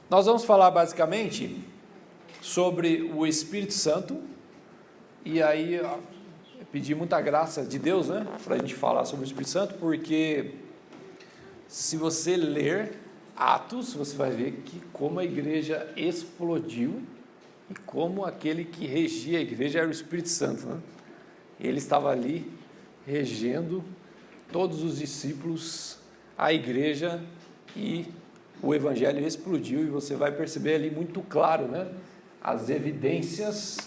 Nós vamos falar basicamente sobre o Espírito Santo, e aí eu pedi muita graça de Deus, né, para a gente falar sobre o Espírito Santo, porque se você ler Atos, você vai ver que como a igreja explodiu e como aquele que regia a igreja era o Espírito Santo, né? Ele estava ali regendo todos os discípulos, a igreja, e o evangelho explodiu, e você vai perceber ali muito claro, né, as evidências,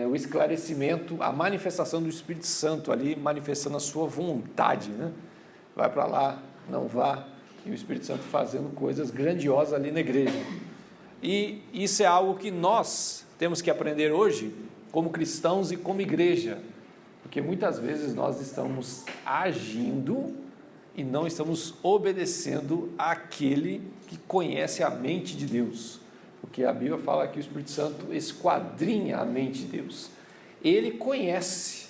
o esclarecimento, a manifestação do Espírito Santo ali, manifestando a sua vontade, né? Vai para lá, não vá, e o Espírito Santo fazendo coisas grandiosas ali na igreja. E isso é algo que nós temos que aprender hoje, como cristãos e como igreja, porque muitas vezes nós estamos agindo e não estamos obedecendo àquele que conhece a mente de Deus, porque a Bíblia fala que o Espírito Santo esquadrinha a mente de Deus, ele conhece,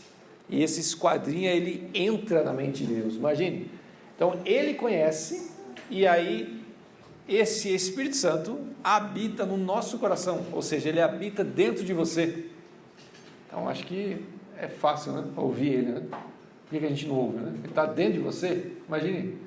e esse esquadrinha, ele entra na mente de Deus, imagine, então ele conhece, e aí esse Espírito Santo habita no nosso coração, ou seja, ele habita dentro de você. Então acho que é fácil, né, ouvir ele, né? Por que a gente não ouve, né? Ele está dentro de você. Imagine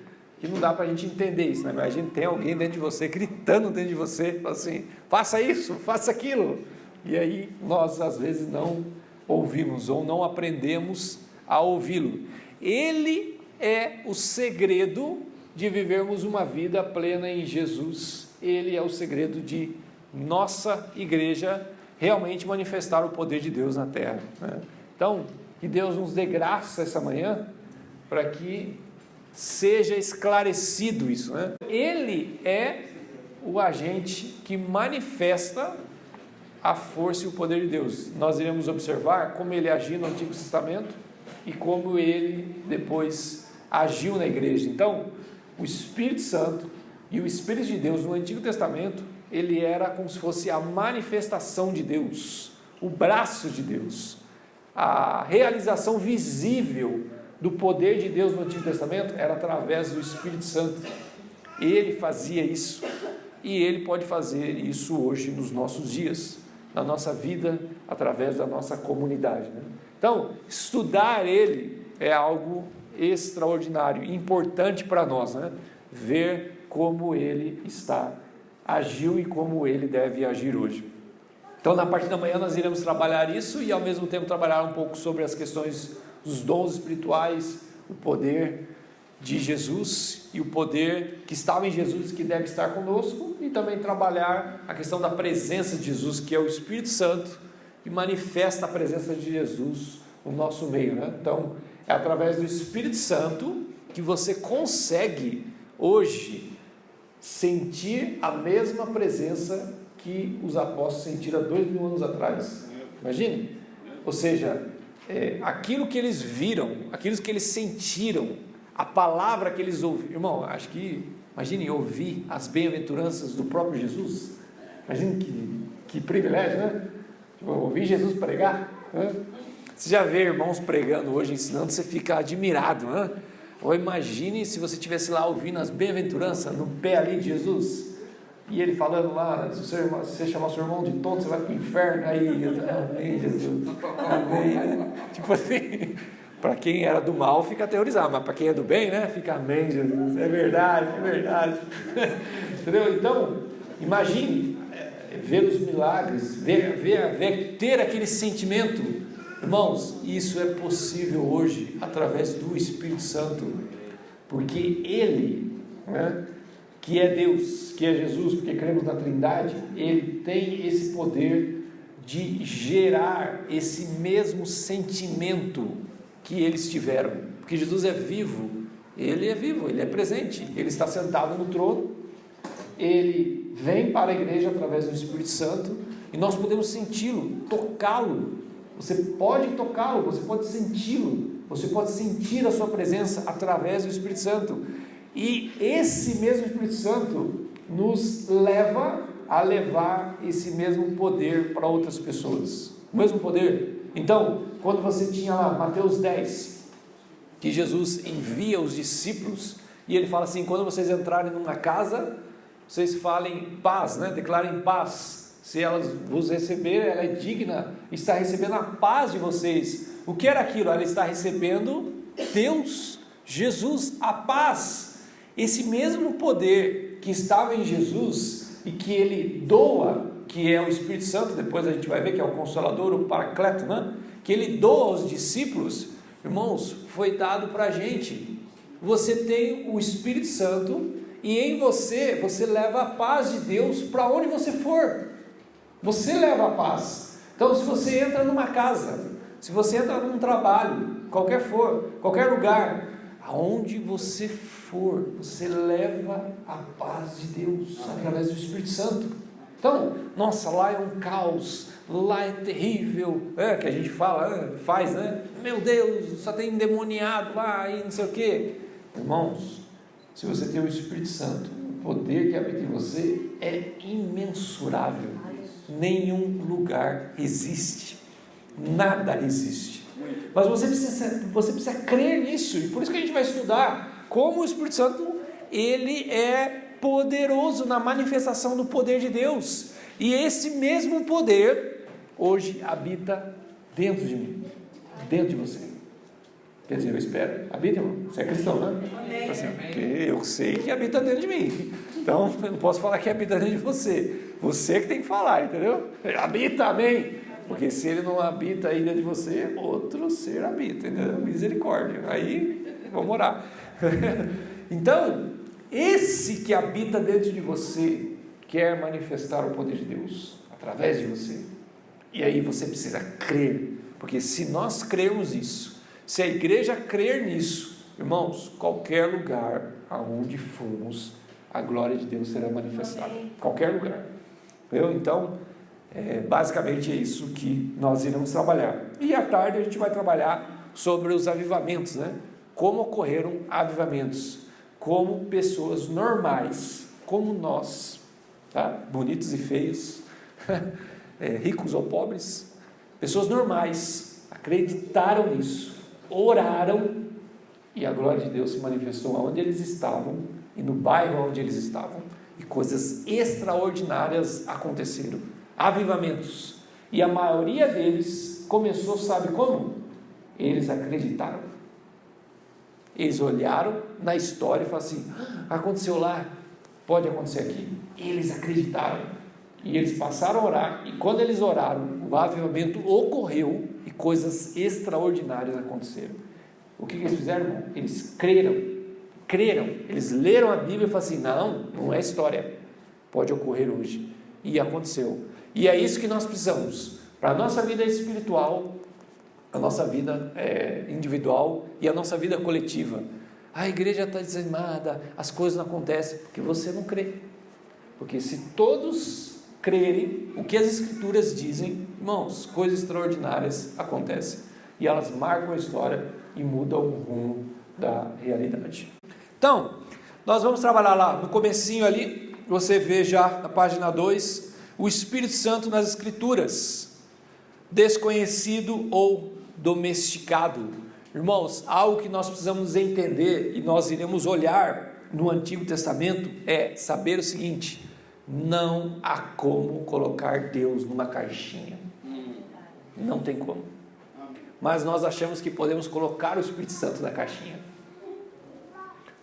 que não dá para a gente entender isso, né? Imagine tem alguém dentro de você, gritando dentro de você, assim, faça isso, faça aquilo, e aí nós às vezes não ouvimos ou não aprendemos a ouvi-lo. Ele é o segredo de vivermos uma vida plena em Jesus. Ele é o segredo de nossa igreja realmente manifestar o poder de Deus na terra, né? Então, que Deus nos dê graça essa manhã, para que seja esclarecido isso, né? Ele é o agente que manifesta a força e o poder de Deus. Nós iremos observar como ele agiu no Antigo Testamento e como ele depois agiu na igreja. Então, o Espírito Santo e o Espírito de Deus no Antigo Testamento, ele era como se fosse a manifestação de Deus, o braço de Deus, a realização visível do poder de Deus no Antigo Testamento era através do Espírito Santo. Ele fazia isso, e ele pode fazer isso hoje nos nossos dias, na nossa vida, através da nossa comunidade, né? Então, estudar ele é algo extraordinário, importante para nós, né? Ver como ele agiu e como ele deve agir hoje. Então, na parte da manhã nós iremos trabalhar isso e ao mesmo tempo trabalhar um pouco sobre as questões dos dons espirituais, o poder de Jesus e o poder que estava em Jesus, que deve estar conosco, e também trabalhar a questão da presença de Jesus, que é o Espírito Santo, que manifesta a presença de Jesus no nosso meio, né? Então, é através do Espírito Santo que você consegue hoje sentir a mesma presença que os apóstolos sentiram há 2000 anos atrás. Imagine, ou seja, aquilo que eles viram, aquilo que eles sentiram, a palavra que eles ouviram. Irmão, acho que, imagine ouvir as bem-aventuranças do próprio Jesus. Imagine que privilégio, né? Tipo, ouvir Jesus pregar, né? Você já vê irmãos pregando hoje, ensinando, você fica admirado, né? Ou imagine se você estivesse lá ouvindo as bem-aventuranças no pé ali de Jesus, e ele falando lá, se você chamar seu irmão de tonto, você vai para o inferno. Aí, amém, Jesus, amém. Tipo assim, para quem era do mal fica aterrorizado, mas para quem é do bem, né, fica amém, Jesus, é verdade, entendeu? Então, imagine ver os milagres, ter aquele sentimento. Irmãos, isso é possível hoje através do Espírito Santo, porque ele, né, que é Deus, que é Jesus, porque cremos na Trindade, ele tem esse poder de gerar esse mesmo sentimento que eles tiveram, porque Jesus é vivo, ele é presente, ele está sentado no trono, ele vem para a igreja através do Espírito Santo, e nós podemos senti-lo, tocá-lo. Você pode tocá-lo, você pode senti-lo, você pode sentir a sua presença através do Espírito Santo, e esse mesmo Espírito Santo nos leva a levar esse mesmo poder para outras pessoas, o mesmo poder. Então, quando você tinha lá Mateus 10, que Jesus envia os discípulos, e ele fala assim: quando vocês entrarem numa casa, vocês falem paz, né? Declarem paz. Se elas vos receberem, ela é digna, está recebendo a paz de vocês. O que era aquilo? Ela está recebendo Deus, Jesus, a paz. Esse mesmo poder que estava em Jesus e que ele doa, que é o Espírito Santo, depois a gente vai ver que é o Consolador, o Paracleto, né? Que ele doa aos discípulos, irmãos, foi dado para a gente. Você tem o Espírito Santo e em você, você leva a paz de Deus para onde você for. Você leva a paz. Então, se você entra numa casa, se você entra num trabalho, qualquer lugar, aonde você for, você leva a paz de Deus através do Espírito Santo. Então, nossa, lá é um caos, lá é terrível, que a gente faz, né? Meu Deus, só tem endemoniado lá e não sei o quê. Irmãos, se você tem o Espírito Santo, o poder que habita em você é imensurável. Nenhum lugar existe, nada existe. Mas você precisa crer nisso, e por isso que a gente vai estudar como o Espírito Santo, ele é poderoso na manifestação do poder de Deus, e esse mesmo poder hoje habita dentro de mim, dentro de você. Quer dizer, eu espero, habita, irmão? Você é cristão, né? Amém. Assim, porque eu sei que habita dentro de mim, então eu não posso falar que habita dentro de você que tem que falar, entendeu? Habita, amém. Porque se ele não habita aí dentro de você, outro ser habita, entendeu? Misericórdia. Aí, vamos orar. Então, esse que habita dentro de você, quer manifestar o poder de Deus, através de você. E aí você precisa crer, porque se nós crermos isso, se a igreja crer nisso, irmãos, qualquer lugar aonde formos, a glória de Deus será manifestada. Qualquer lugar. Então, basicamente é isso que nós iremos trabalhar. E à tarde a gente vai trabalhar sobre os avivamentos, né? Como ocorreram avivamentos, como pessoas normais, como nós, tá? Bonitos e feios, ricos ou pobres, pessoas normais, acreditaram nisso, oraram, e a glória de Deus se manifestou onde eles estavam, e no bairro onde eles estavam, e coisas extraordinárias aconteceram, avivamentos, e a maioria deles começou, sabe como? Eles acreditaram, eles olharam na história e falaram assim, aconteceu lá, pode acontecer aqui. Eles acreditaram, e eles passaram a orar, e quando eles oraram, o avivamento ocorreu, e coisas extraordinárias aconteceram. O que eles fizeram, irmão? Eles creram, eles leram a Bíblia e falaram assim, não é história, pode ocorrer hoje, e aconteceu. E é isso que nós precisamos, para a nossa vida espiritual, a nossa vida individual e a nossa vida coletiva. A igreja está desanimada, as coisas não acontecem, porque você não crê. Porque se todos crerem o que as escrituras dizem, irmãos, coisas extraordinárias acontecem, e elas marcam a história e mudam o rumo da realidade. Então, nós vamos trabalhar lá no comecinho ali, você vê já na página 2, o Espírito Santo nas Escrituras, desconhecido ou domesticado. Irmãos, algo que nós precisamos entender, e nós iremos olhar no Antigo Testamento, é saber o seguinte, não há como colocar Deus numa caixinha, não tem como, mas nós achamos que podemos colocar o Espírito Santo na caixinha.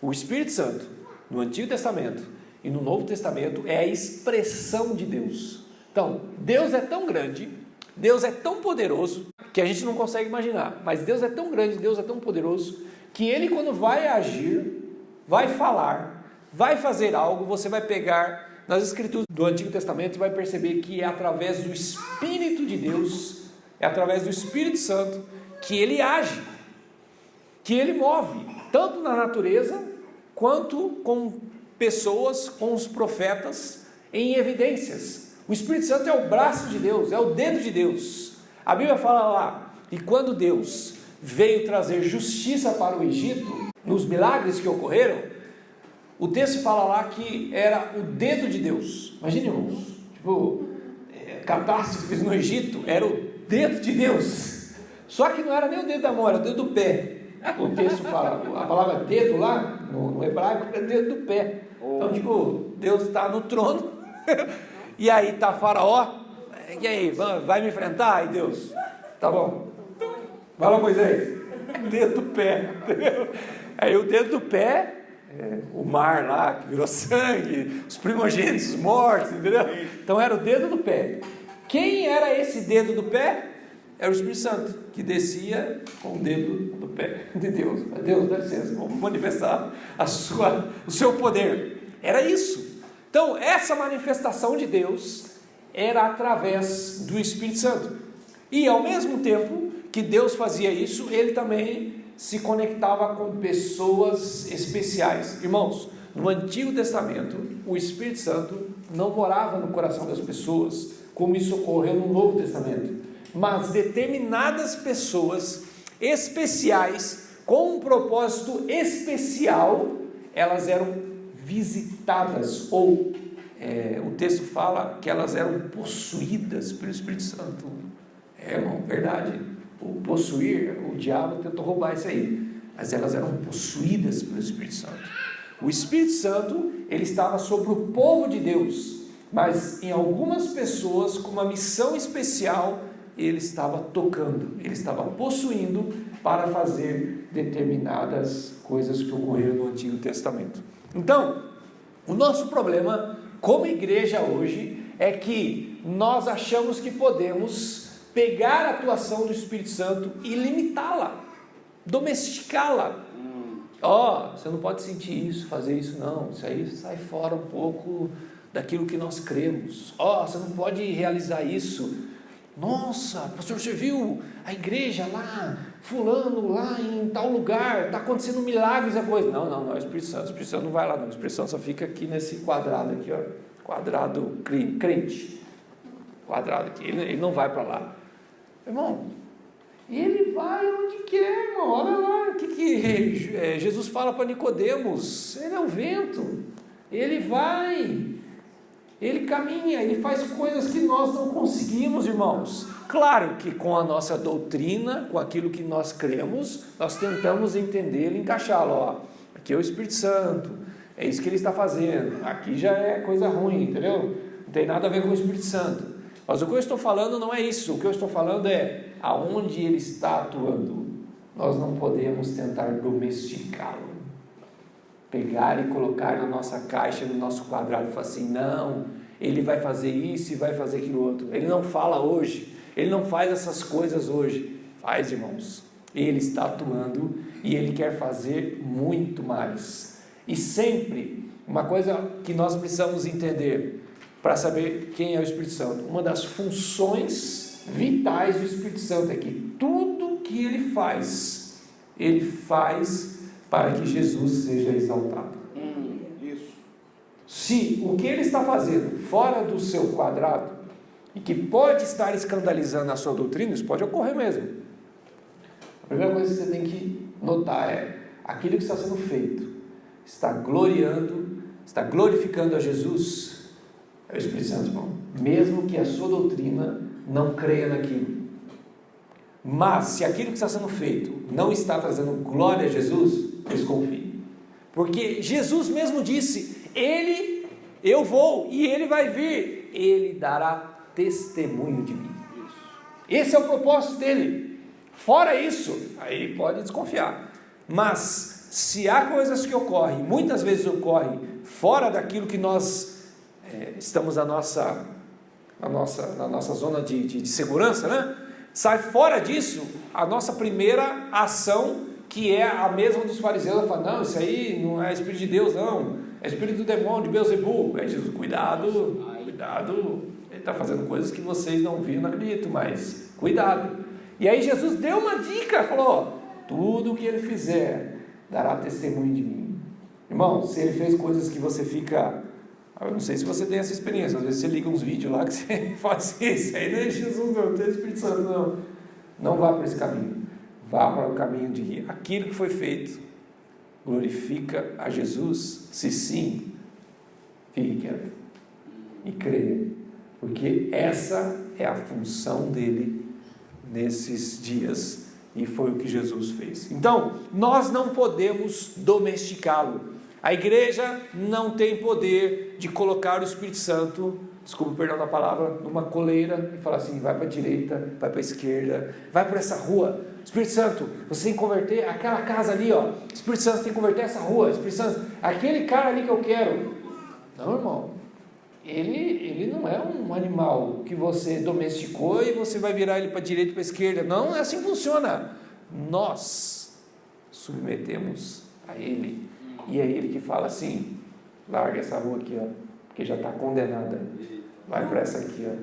O Espírito Santo, no Antigo Testamento e no Novo Testamento, é a expressão de Deus. Então, Deus é tão grande, Deus é tão poderoso, que a gente não consegue imaginar, mas Deus é tão grande, Deus é tão poderoso, que Ele quando vai agir, vai falar, vai fazer algo, você vai pegar nas Escrituras do Antigo Testamento e vai perceber que é através do Espírito de Deus, é através do Espírito Santo, que Ele age, que Ele move, tanto na natureza, quanto com pessoas, com os profetas, em evidências. O Espírito Santo é o braço de Deus, é o dedo de Deus. A Bíblia fala lá, e quando Deus veio trazer justiça para o Egito, nos milagres que ocorreram, o texto fala lá que era o dedo de Deus. Imagina, irmãos, catástrofes no Egito, era o dedo de Deus. Só que não era nem o dedo da mão, era o dedo do pé. O texto fala, a palavra dedo lá, no hebraico, é dedo do pé. Então, tipo, Deus está no trono, e aí está Faraó, e aí, vai me enfrentar? Aí Deus, tá bom, vai lá, Moisés, dedo do pé, entendeu? Aí o dedo do pé, o mar lá, que virou sangue, os primogênitos mortos, entendeu? Então era o dedo do pé. Quem era esse dedo do pé? Era o Espírito Santo, que descia com o dedo do pé de Deus. Deus, dá licença, vamos manifestar o seu poder. Era isso. Então, essa manifestação de Deus era através do Espírito Santo. E ao mesmo tempo que Deus fazia isso, ele também se conectava com pessoas especiais. Irmãos, no Antigo Testamento, o Espírito Santo não morava no coração das pessoas, como isso ocorreu no Novo Testamento. Mas determinadas pessoas especiais, com um propósito especial, elas eram visitadas, ou o texto fala que elas eram possuídas pelo Espírito Santo. Irmão, verdade. O possuir, o diabo tentou roubar isso aí, mas elas eram possuídas pelo Espírito Santo. O Espírito Santo, ele estava sobre o povo de Deus, mas em algumas pessoas com uma missão especial, ele estava tocando, ele estava possuindo para fazer determinadas coisas que ocorreram no Antigo Testamento. Então, o nosso problema como igreja hoje é que nós achamos que podemos pegar a atuação do Espírito Santo e limitá-la, domesticá-la. Você não pode sentir isso, fazer isso não, isso aí sai fora um pouco daquilo que nós cremos. Você não pode realizar isso. Nossa, pastor, você viu a igreja lá, fulano lá em tal lugar, está acontecendo milagres e coisa. Não, é o Espírito Santo não vai lá não, o Espírito Santo só fica aqui nesse quadrado aqui, quadrado crente, quadrado aqui, ele não vai para lá. Irmão, ele vai onde quer, irmão. Olha lá, o que Jesus fala para Nicodemos? Ele é o vento, ele vai, ele caminha, ele faz coisas que nós não conseguimos, irmãos. Claro que com a nossa doutrina, com aquilo que nós cremos, nós tentamos entender e encaixá-lo. Aqui é o Espírito Santo, é isso que ele está fazendo, aqui já é coisa ruim, entendeu? Não tem nada a ver com o Espírito Santo. Mas o que eu estou falando não é isso, o que eu estou falando é aonde ele está atuando. Nós não podemos tentar domesticá-lo, pegar e colocar na nossa caixa, no nosso quadrado e falar assim, não, ele vai fazer isso e vai fazer aquilo outro. Ele não fala hoje, ele não faz essas coisas hoje. Faz, irmãos, ele está atuando e ele quer fazer muito mais. E sempre, uma coisa que nós precisamos entender para saber quem é o Espírito Santo, uma das funções vitais do Espírito Santo é que tudo que ele faz para que Jesus seja exaltado. Isso. Se o que ele está fazendo fora do seu quadrado e que pode estar escandalizando a sua doutrina, isso pode ocorrer mesmo. A primeira coisa que você tem que notar é aquilo que está sendo feito está glorificando a Jesus. É o Espírito Santo, irmão. Mesmo que a sua doutrina não creia naquilo. Mas, se aquilo que está sendo feito não está trazendo glória a Jesus, desconfie. Porque Jesus mesmo disse, eu vou e ele vai vir. Ele dará testemunho de mim. Esse é o propósito dele. Fora isso, aí pode desconfiar. Mas, se há coisas que ocorrem, muitas vezes ocorrem fora daquilo que nós estamos na nossa zona de segurança, né? Sai fora disso, a nossa primeira ação, que é a mesma dos fariseus, fala, não, isso aí não é Espírito de Deus, não, é Espírito do demônio, de Beelzebul. Aí Jesus, cuidado, ele está fazendo coisas que vocês não viram, não acredito, mas cuidado. E aí Jesus deu uma dica, falou, tudo o que ele fizer, dará testemunho de mim. Irmão, se ele fez coisas que você fica... Eu não sei se você tem essa experiência, às vezes você liga uns vídeos lá que você fala assim, isso aí não é Jesus não tem Espírito Santo não. Não vá para esse caminho, vá para o caminho de aquilo que foi feito, glorifica a Jesus, se sim, fique quieto e creia, porque essa é a função dele nesses dias E foi o que Jesus fez. Então, nós não podemos domesticá-lo. A igreja não tem poder de colocar o Espírito Santo, desculpa o perdão da palavra, numa coleira e falar assim, vai para a direita, vai para a esquerda, vai para essa rua. Espírito Santo, você tem que converter aquela casa ali, ó. Espírito Santo, você tem que converter essa rua. Espírito Santo, aquele cara ali que eu quero. Não, irmão. Ele não é um animal que você domesticou e você vai virar ele para a direita e para a esquerda. Não, é assim que funciona. Nós submetemos a ele. E é ele que fala assim, larga essa rua aqui, ó, porque já está condenada. Vai para essa aqui, ó,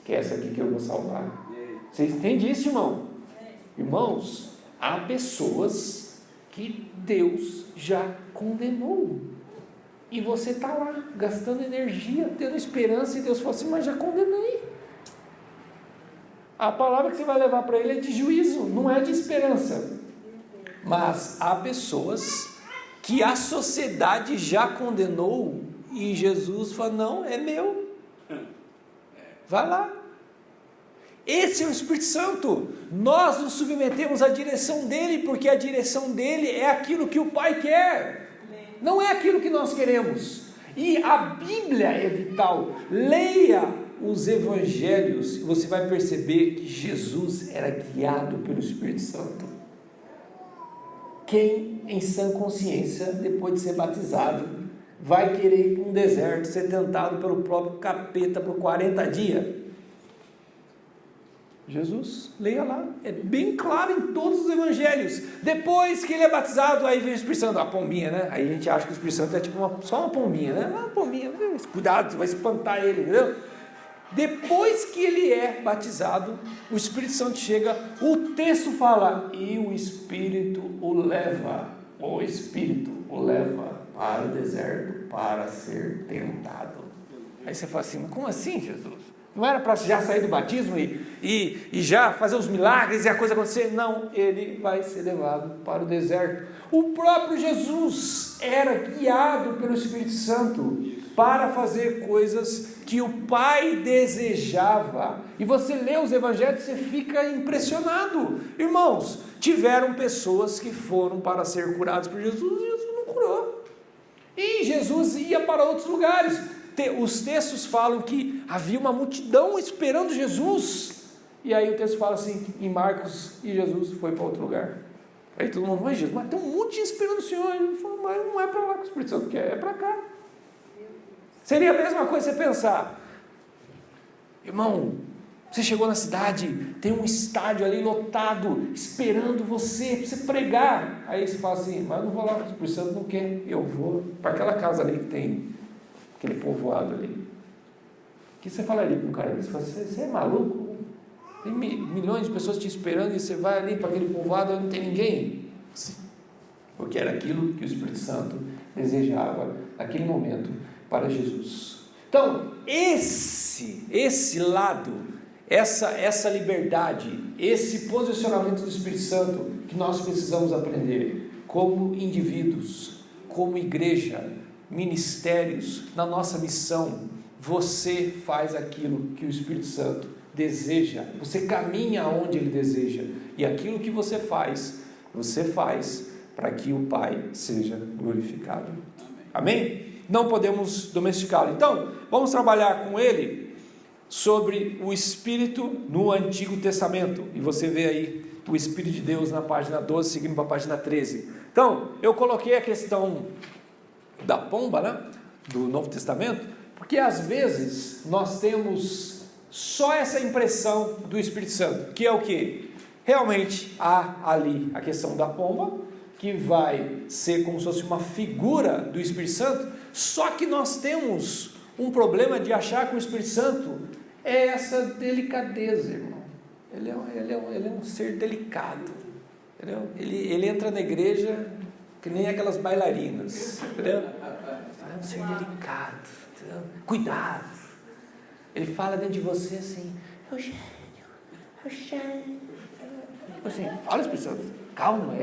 que é essa aqui que eu vou salvar. Vocês entendem isso, irmão? Irmãos, há pessoas que Deus já condenou. E você está lá, gastando energia, tendo esperança, e Deus fala assim, mas já condenei. A palavra que você vai levar para ele é de juízo, não é de esperança. Mas há pessoas que a sociedade já condenou, e Jesus fala, não, é meu. Vai lá. Esse é o Espírito Santo. Nós nos submetemos à direção dele, porque a direção dele é aquilo que o Pai quer. Não é aquilo que nós queremos. E a Bíblia é vital. Leia os evangelhos e você vai perceber que Jesus era guiado pelo Espírito Santo. Quem em sã consciência, depois de ser batizado, vai querer ir para um deserto, ser tentado pelo próprio capeta por 40 dias? Jesus, leia lá, é bem claro em todos os evangelhos. Depois que ele é batizado, aí vem o Espírito Santo, a pombinha, né? Aí a gente acha que o Espírito Santo é tipo só uma pombinha, né? Uma pombinha, cuidado, vai espantar ele, entendeu? Depois que ele é batizado, o Espírito Santo chega, o texto fala, e o Espírito o leva para o deserto para ser tentado. Aí você fala assim, mas como assim, Jesus? Não era para já sair do batismo e já fazer os milagres e a coisa acontecer? Não, ele vai ser levado para o deserto. O próprio Jesus era guiado pelo Espírito Santo para fazer coisas que o Pai desejava. E você lê os evangelhos e você fica impressionado. Irmãos, tiveram pessoas que foram para ser curados por Jesus e Jesus não curou. E Jesus ia para outros lugares. Os textos falam que havia uma multidão esperando Jesus, e aí o texto fala assim, em Marcos, e Jesus foi para outro lugar. Aí todo mundo, mas Jesus, mas tem um monte de gente esperando o Senhor. Ele falou, mas não é para lá que o Espírito Santo quer, é para cá. Seria a mesma coisa você pensar, irmão, você chegou na cidade, tem um estádio ali lotado, esperando você, para você pregar. Aí você fala assim, mas eu não vou lá, o Espírito Santo não quer, eu vou para aquela casa ali que tem aquele povoado ali. O que você falaria para um cara desse? Você é maluco? Tem milhões de pessoas te esperando e você vai ali para aquele povoado onde não tem ninguém? Sim. Porque era aquilo que o Espírito Santo desejava naquele momento para Jesus. Então, esse lado, essa liberdade, esse posicionamento do Espírito Santo que nós precisamos aprender como indivíduos, como igreja, ministérios, na nossa missão. Você faz aquilo que o Espírito Santo deseja, você caminha onde ele deseja, e aquilo que você faz para que o Pai seja glorificado. Amém? Não podemos domesticá-lo. Então, vamos trabalhar com ele sobre o Espírito no Antigo Testamento, e você vê aí o Espírito de Deus na página 12, seguindo para a página 13. Então, eu coloquei a questão da pomba, né, do Novo Testamento, porque às vezes nós temos só essa impressão do Espírito Santo, que é o que? Realmente há ali a questão da pomba, que vai ser como se fosse uma figura do Espírito Santo, só que nós temos um problema de achar que o Espírito Santo é essa delicadeza, irmão. Ele é um ser delicado, entendeu? Ele entra na igreja que nem aquelas bailarinas, entendeu? É um ser delicado, entendeu? Cuidado. Ele fala dentro de você assim, Eugênio. Assim, fala Espírito Santo, calma,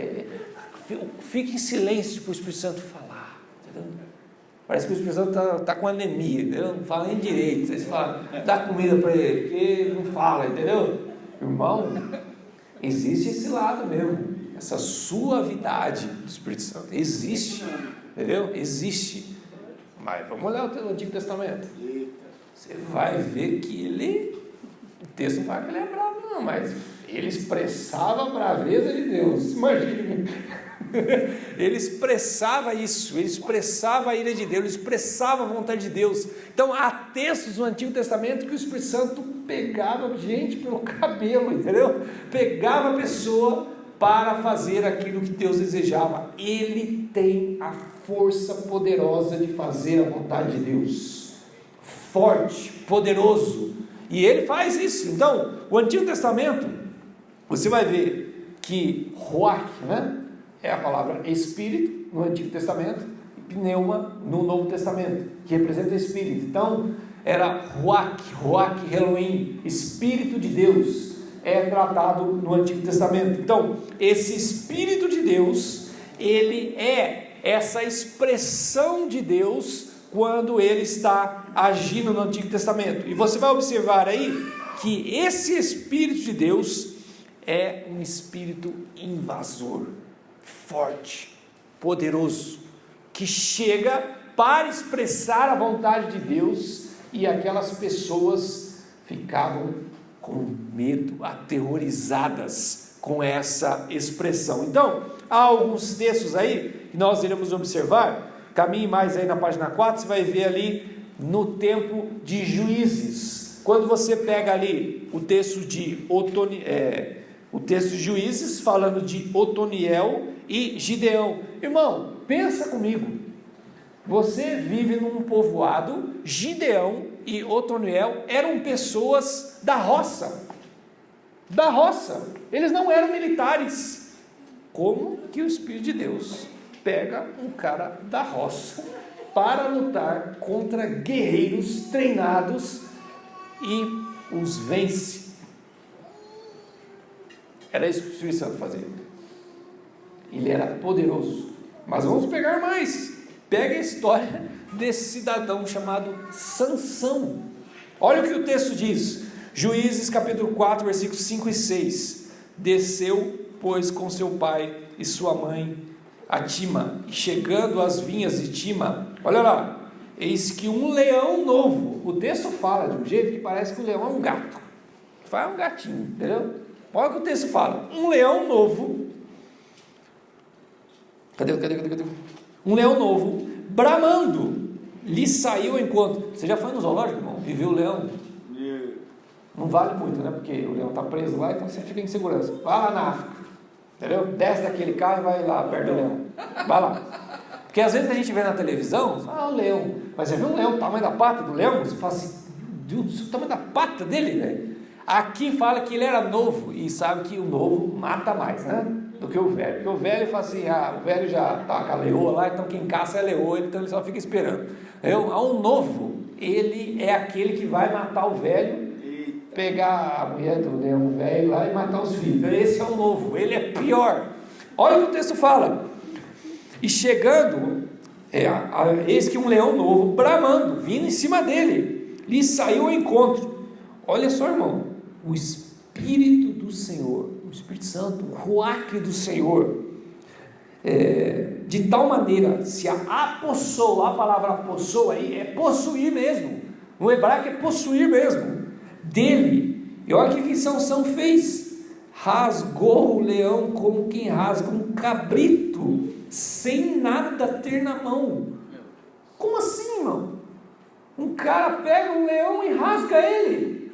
fique em silêncio para o Espírito Santo falar, entendeu? Parece que o Espírito Santo está com anemia, entendeu? Não fala nem direito. Aí você fala, dá comida para ele, porque ele não fala, entendeu? Irmão, existe esse lado mesmo, essa suavidade do Espírito Santo, existe, entendeu? Existe, mas vamos olhar o Antigo Testamento, você vai ver que o texto não fala que ele é bravo não, mas ele expressava a braveza de Deus, imagine, ele expressava isso, ele expressava a ira de Deus, ele expressava a vontade de Deus. Então há textos no Antigo Testamento que o Espírito Santo pegava gente pelo cabelo, entendeu? Pegava a pessoa para fazer aquilo que Deus desejava. Ele tem a força poderosa de fazer a vontade de Deus, forte, poderoso, e ele faz isso. Então o Antigo Testamento, você vai ver que Ruach, né, é a palavra Espírito no Antigo Testamento, e Pneuma no Novo Testamento, que representa Espírito. Então era Ruach Elohim, Espírito de Deus, é tratado no Antigo Testamento. Então esse Espírito de Deus, ele é essa expressão de Deus quando ele está agindo no Antigo Testamento. E você vai observar aí que esse Espírito de Deus é um espírito invasor, forte, poderoso, que chega para expressar a vontade de Deus, e aquelas pessoas ficavam com medo, aterrorizadas com essa expressão. Então, há alguns textos aí que nós iremos observar. Caminhe mais aí na página 4, você vai ver ali no tempo de Juízes, quando você pega ali o texto de Juízes, falando de Otoniel e Gideão. Irmão, pensa comigo, você vive num povoado, Gideão e Otoniel eram pessoas da roça, eles não eram militares. Como que o Espírito de Deus pega um cara da roça para lutar contra guerreiros treinados e os vence? Era isso que o Espírito Santo fazia. Ele era poderoso. Mas vamos pegar mais. Pega a história desse cidadão chamado Sansão. Olha o que o texto diz. Juízes capítulo 4, versículos 5 e 6. Desceu, pois, com seu pai e sua mãe a Tima, e chegando às vinhas de Tima, olha lá, eis que um leão novo, o texto fala de um jeito que parece que o leão é um gato, faz um gatinho, entendeu? Olha o que o texto fala, um leão novo, cadê? Um leão novo, bramando, lhe saiu ao encontro. Você já foi no zoológico, irmão, e viu o leão? Não vale muito, né, porque o leão está preso lá, então você fica em segurança. Vai lá na África, entendeu? Desce daquele carro e vai lá perto do leão, vai lá, porque às vezes a gente vê na televisão, o leão, mas você vê um leão, o tamanho da pata do leão, você fala assim, Deus, o tamanho da pata dele, né? Aqui fala que ele era novo, e sabe que o novo mata mais, né, do que o velho, porque o velho fala assim, o velho já está com a leoa lá, então quem caça é a leoa, então ele só fica esperando. Há um novo, ele é aquele que vai matar o velho, pegar a mulher do leão velho lá e matar os filhos. Esse é o novo, ele é pior. Olha o que o texto fala. E chegando, eis que um leão novo, bramando, vindo em cima dele, lhe saiu ao encontro. Olha só, irmão, o Espírito do Senhor, o Espírito Santo, o Ruach do Senhor, de tal maneira, se apossou, a palavra apossou aí, é possuir mesmo, no hebraico é possuir mesmo, dele. E olha o que Sansão fez, rasgou o leão como quem rasga um cabrito, sem nada ter na mão. Como assim, irmão? Um cara pega um leão e rasga ele.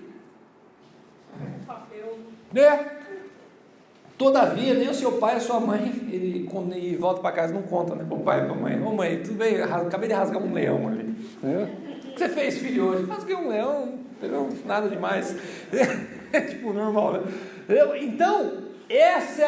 Todavia, nem o seu pai e a sua mãe, ele quando ele volta para casa não conta, né, para o pai e para a mãe. Ô mãe, tudo bem, acabei de rasgar um leão ali. O que você fez, filho, hoje? Rasguei um leão, não nada demais. Tipo, normal, né? Então, essa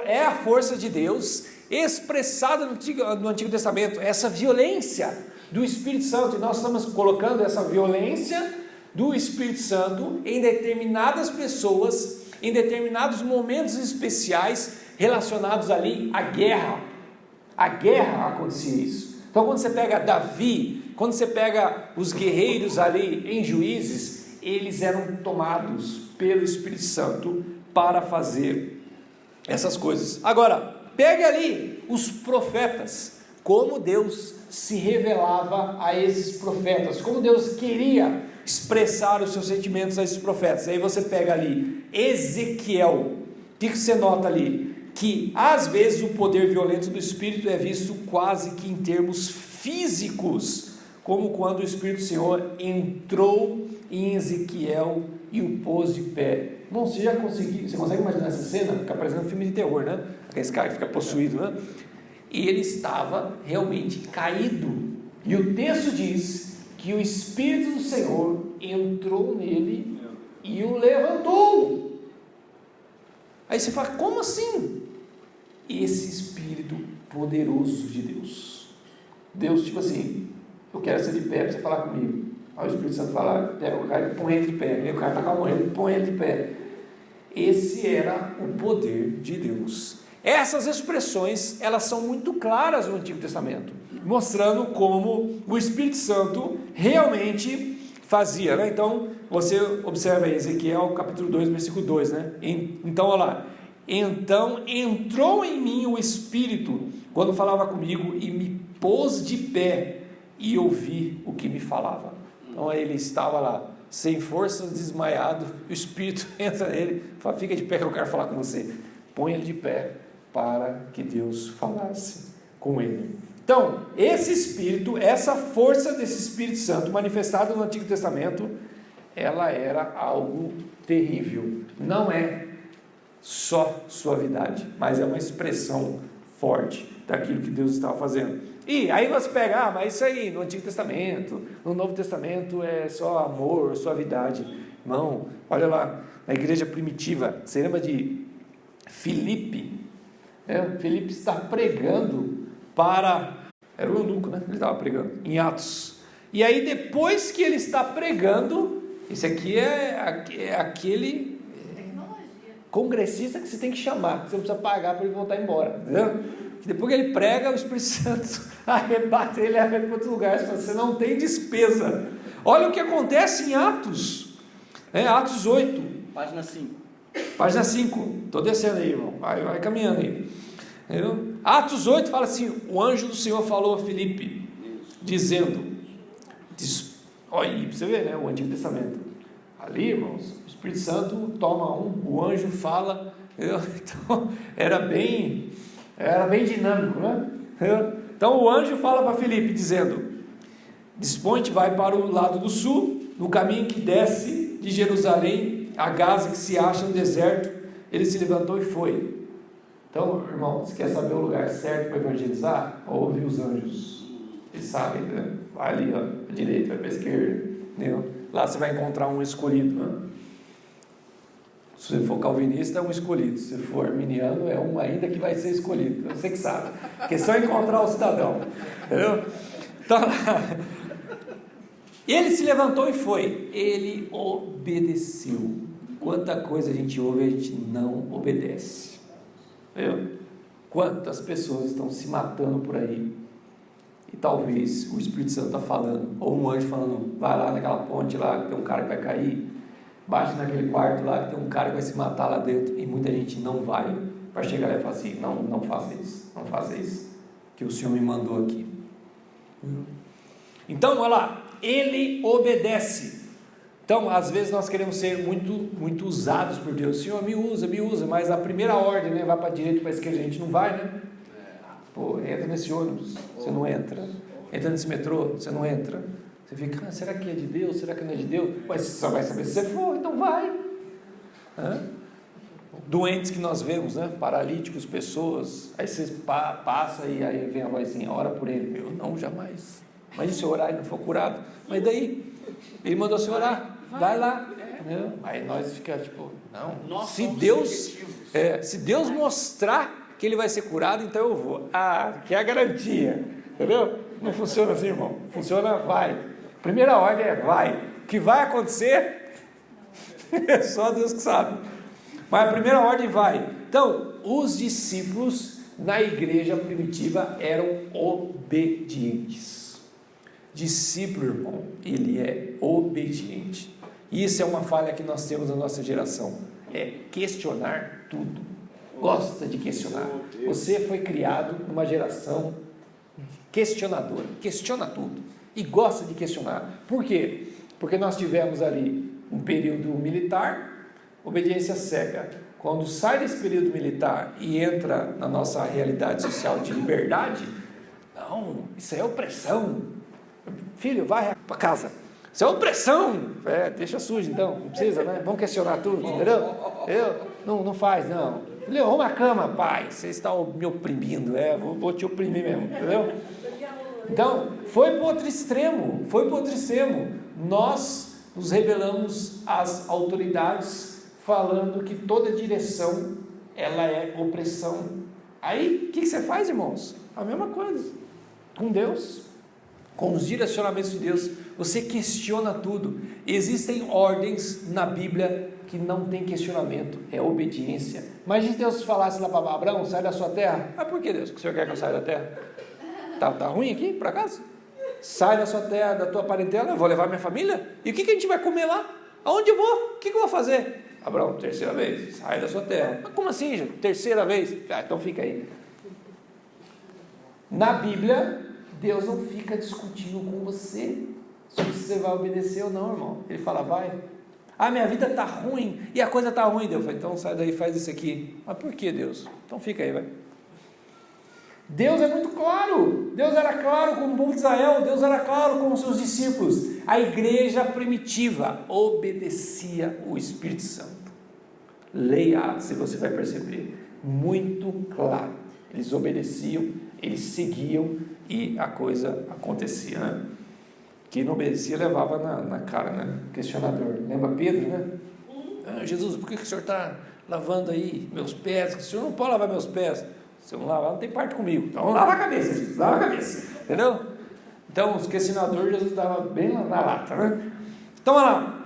é a força de Deus expressada no Antigo Testamento, essa violência do Espírito Santo, e nós estamos colocando essa violência do Espírito Santo em determinadas pessoas, em determinados momentos especiais, relacionados ali à guerra. A guerra acontecia isso. Então quando você pega Davi, quando você pega os guerreiros ali em Juízes, eles eram tomados pelo Espírito Santo para fazer essas coisas. Agora, pegue ali os profetas, como Deus se revelava a esses profetas, como Deus queria expressar os seus sentimentos a esses profetas. Aí você pega ali Ezequiel, o que você nota ali? Que às vezes o poder violento do Espírito é visto quase que em termos físicos, como quando o Espírito do Senhor entrou em Ezequiel e o pôs de pé. Bom, você consegue imaginar essa cena? Fica parecendo um filme de terror, né? Esse cara que fica possuído, né? E ele estava realmente caído, e o texto diz que o Espírito do Senhor entrou nele e o levantou. Aí você fala, como assim? Esse Espírito poderoso de Deus, tipo assim, eu quero ser de pé para você falar comigo. Aí o Espírito Santo fala, pega o cara e põe ele de pé. Aí o cara está com a mão, põe ele de pé. Esse era o poder de Deus. Essas expressões, elas são muito claras no Antigo Testamento, mostrando como o Espírito Santo realmente fazia, né? Então, você observa aí, Ezequiel capítulo 2, versículo 2, né? Então, olha lá, então entrou em mim o Espírito, quando falava comigo, e me pôs de pé, e ouvi o que me falava. Então, aí ele estava lá, sem forças, desmaiado, o Espírito entra nele, fala, fica de pé que eu quero falar com você. Põe ele de pé, para que Deus falasse com ele. Então, esse Espírito, essa força desse Espírito Santo manifestada no Antigo Testamento, ela era algo terrível. Não é só suavidade, mas é uma expressão forte daquilo que Deus estava fazendo. E aí você pega, mas isso aí no Antigo Testamento, no Novo Testamento é só amor, suavidade. Não, olha lá, na igreja primitiva, você lembra de Filipe? Filipe está pregando era o eunuco, né? Ele estava pregando em Atos. E aí depois que ele está pregando, esse aqui é aquele congressista que você tem que chamar, que você não precisa pagar para ele voltar embora, entendeu? Depois que ele prega, o Espírito Santo arrebata ele para outros lugares. Você não tem despesa. Olha o que acontece em Atos, Atos 8, página 5. Página 5, estou descendo aí, irmão, vai caminhando aí. Entendeu? Atos 8 fala assim: o anjo do Senhor falou a Filipe, dizendo, olha aí, para você ver, né, o Antigo Testamento, ali, irmãos, o Espírito Santo toma o anjo fala, entendeu? Então, era bem dinâmico, né? Então o anjo fala para Filipe, dizendo, dispõe-te, vai para o lado do sul, no caminho que desce de Jerusalém a Gaza, que se acha no deserto. Ele se levantou e foi. Então, irmão, você quer saber o lugar certo para evangelizar? Ouve os anjos, eles sabem, né? Vai ali, ó, à direita, vai para a esquerda, entendeu? Lá você vai encontrar um escolhido, né? Se você for calvinista, é um escolhido. Se for arminiano, é um ainda que vai ser escolhido. Você que sabe. Porque é só encontrar o cidadão. Entendeu? Então, ele se levantou e foi. Ele obedeceu. Quanta coisa a gente ouve e a gente não obedece. Entendeu? Quantas pessoas estão se matando por aí. E talvez o Espírito Santo está falando. Ou um anjo falando, vai lá naquela ponte lá, que tem um cara que vai cair. Baixa naquele quarto lá, que tem um cara que vai se matar lá dentro, e muita gente não vai, para chegar lá e falar assim, não faça isso, que o Senhor me mandou aqui. Então, olha lá, ele obedece. Então, às vezes nós queremos ser muito usados por Deus. Senhor, me usa, mas a primeira ordem, né, vai para a direita e para a esquerda, a gente não vai, né? Pô, entra nesse ônibus, você não entra. Entra nesse metrô, você não entra. Você fica, será que é de Deus? Será que não é de Deus? Mas você só vai saber se você for, então vai. Doentes que nós vemos, né? Paralíticos, pessoas, aí você passa e aí vem a vozinha, ora por ele. Eu não, jamais. Mas e se eu orar e não for curado? Mas daí, ele mandou você orar, vai lá. Aí nós ficamos tipo, não, se Deus mostrar que ele vai ser curado, então eu vou. Que é a garantia, entendeu? Não funciona assim, irmão. Funciona, vai. Primeira ordem é vai. O que vai acontecer é só Deus que sabe. Mas a primeira ordem vai. Então, os discípulos na igreja primitiva eram obedientes. Discípulo, irmão, ele é obediente. Isso é uma falha que nós temos na nossa geração. é questionar tudo. Gosta de questionar. Você foi criado numa geração questionadora, questiona tudo e gosta de questionar. Por quê? Porque nós tivemos ali um período militar, obediência cega. Quando sai desse período militar e entra na nossa realidade social de liberdade, não, isso é opressão. Filho, vai para casa. Isso é opressão. Deixa sujo então, não precisa, né? Vamos questionar tudo, entendeu? Não faz, não. Filho, arruma a cama, pai. Você está me oprimindo, vou te oprimir mesmo, entendeu? Então, foi para outro extremo. Nós nos rebelamos às autoridades, falando que toda direção, ela é opressão. Aí, o que você faz, irmãos? A mesma coisa. Com Deus, com os direcionamentos de Deus, você questiona tudo. Existem ordens na Bíblia que não tem questionamento, é obediência. Imagina Deus falasse lá para Abraão, sai da sua terra. Por que Deus? Que o Senhor quer que eu saia da terra? Tá ruim aqui, por acaso? Sai da sua terra, da tua parentela, eu vou levar minha família? E o que a gente vai comer lá? Aonde eu vou? O que eu vou fazer? Abraão, terceira vez, sai da sua terra. Mas como assim, gente? Terceira vez? Então fica aí. Na Bíblia, Deus não fica discutindo com você sobre se você vai obedecer ou não, irmão. Ele fala, vai. Minha vida está ruim, e a coisa está ruim. Deus fala, então sai daí, faz isso aqui. Mas por que, Deus? Então fica aí, vai. Deus é muito claro. Deus era claro com o povo de Israel, Deus era claro com os seus discípulos. A igreja primitiva obedecia o Espírito Santo. Leia, se você vai perceber, muito claro. Eles obedeciam, eles seguiam e a coisa acontecia, né? Quem não obedecia levava na cara, né? Questionador. Lembra Pedro, né? Jesus, por que o senhor está lavando aí meus pés? O senhor não pode lavar meus pés. Se eu não lavar, não tem parte comigo. Então lava a cabeça, Jesus, lava a cabeça. Entendeu? Então os questionadores, Jesus dava bem na lata, né? Então olha lá.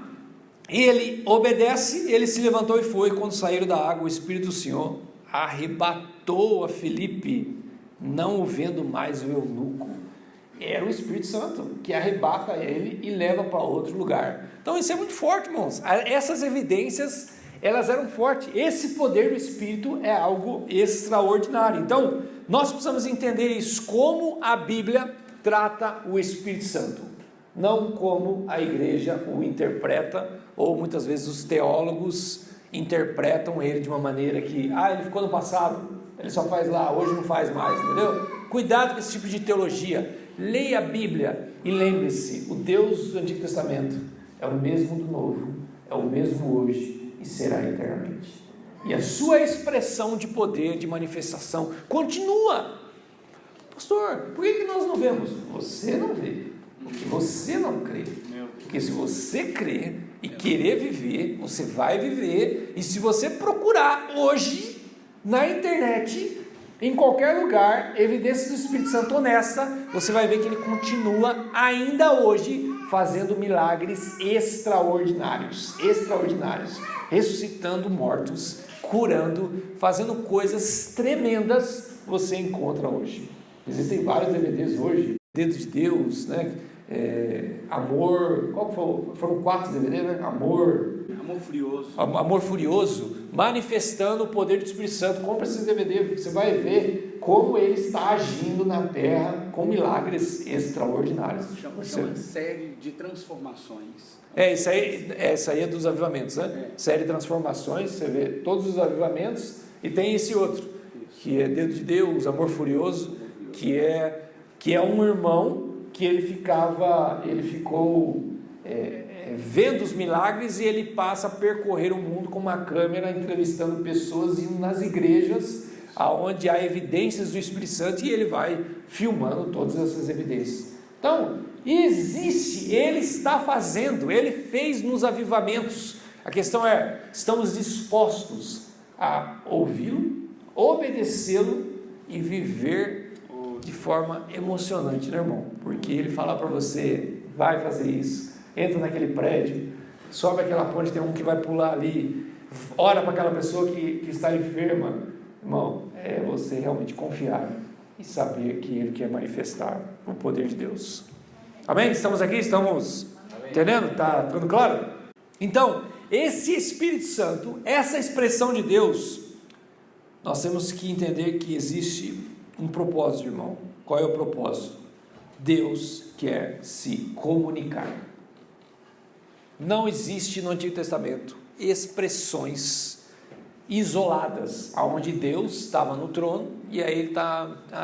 Ele obedece, ele se levantou e foi. Quando saíram da água, o Espírito do Senhor arrebatou a Filipe, não o vendo mais o eunuco. Era o Espírito Santo que arrebata ele e leva para outro lugar. Então isso é muito forte, irmãos. Essas evidências, elas eram fortes. Esse poder do Espírito é algo extraordinário. Então nós precisamos entender isso, como a Bíblia trata o Espírito Santo, não como a igreja o interpreta, ou muitas vezes os teólogos interpretam ele de uma maneira que, ele ficou no passado, ele só faz lá, hoje não faz mais, entendeu? Cuidado com esse tipo de teologia. Leia a Bíblia e lembre-se, o Deus do Antigo Testamento é o mesmo do Novo, é o mesmo hoje e será eternamente. E a sua expressão de poder, de manifestação, continua. Pastor, por que nós não vemos? Você não vê, porque você não crê. Porque se você crer e querer viver, você vai viver. E se você procurar hoje na internet, em qualquer lugar, evidências do Espírito Santo honesta, você vai ver que ele continua ainda hoje fazendo milagres extraordinários, ressuscitando mortos, curando, fazendo coisas tremendas. Você encontra hoje. Existem vários DVDs hoje, Dedo de Deus, né? Amor, foram 4 DVDs, né? Amor Furioso, manifestando o poder do Espírito Santo. Compra esses DVDs, você vai ver como ele está agindo na terra com milagres extraordinários. Chama série de transformações. Essa aí é dos avivamentos, né? Série de transformações, você vê todos os avivamentos, e tem esse outro, que é Dedo de Deus, Amor Furioso, que é um irmão que ele ficou vendo os milagres, e ele passa a percorrer o mundo com uma câmera, entrevistando pessoas, indo nas igrejas aonde há evidências do Espírito Santo, e ele vai filmando todas essas evidências. Então, existe, ele está fazendo, ele fez nos avivamentos. A questão é, estamos dispostos a ouvi-lo, obedecê-lo e viver de forma emocionante, né, irmão? Porque ele fala para você, vai fazer isso, entra naquele prédio, sobe aquela ponte, tem um que vai pular ali, ora para aquela pessoa que está enferma. Irmão, é você realmente confiar e saber que ele quer manifestar o poder de Deus. Amém? Estamos aqui? Estamos entendendo? Está ficando claro? Então, esse Espírito Santo, essa expressão de Deus, nós temos que entender que existe um propósito, irmão. Qual é o propósito? Deus quer se comunicar. Não existe no Antigo Testamento expressões isoladas, onde Deus estava no trono, e aí ele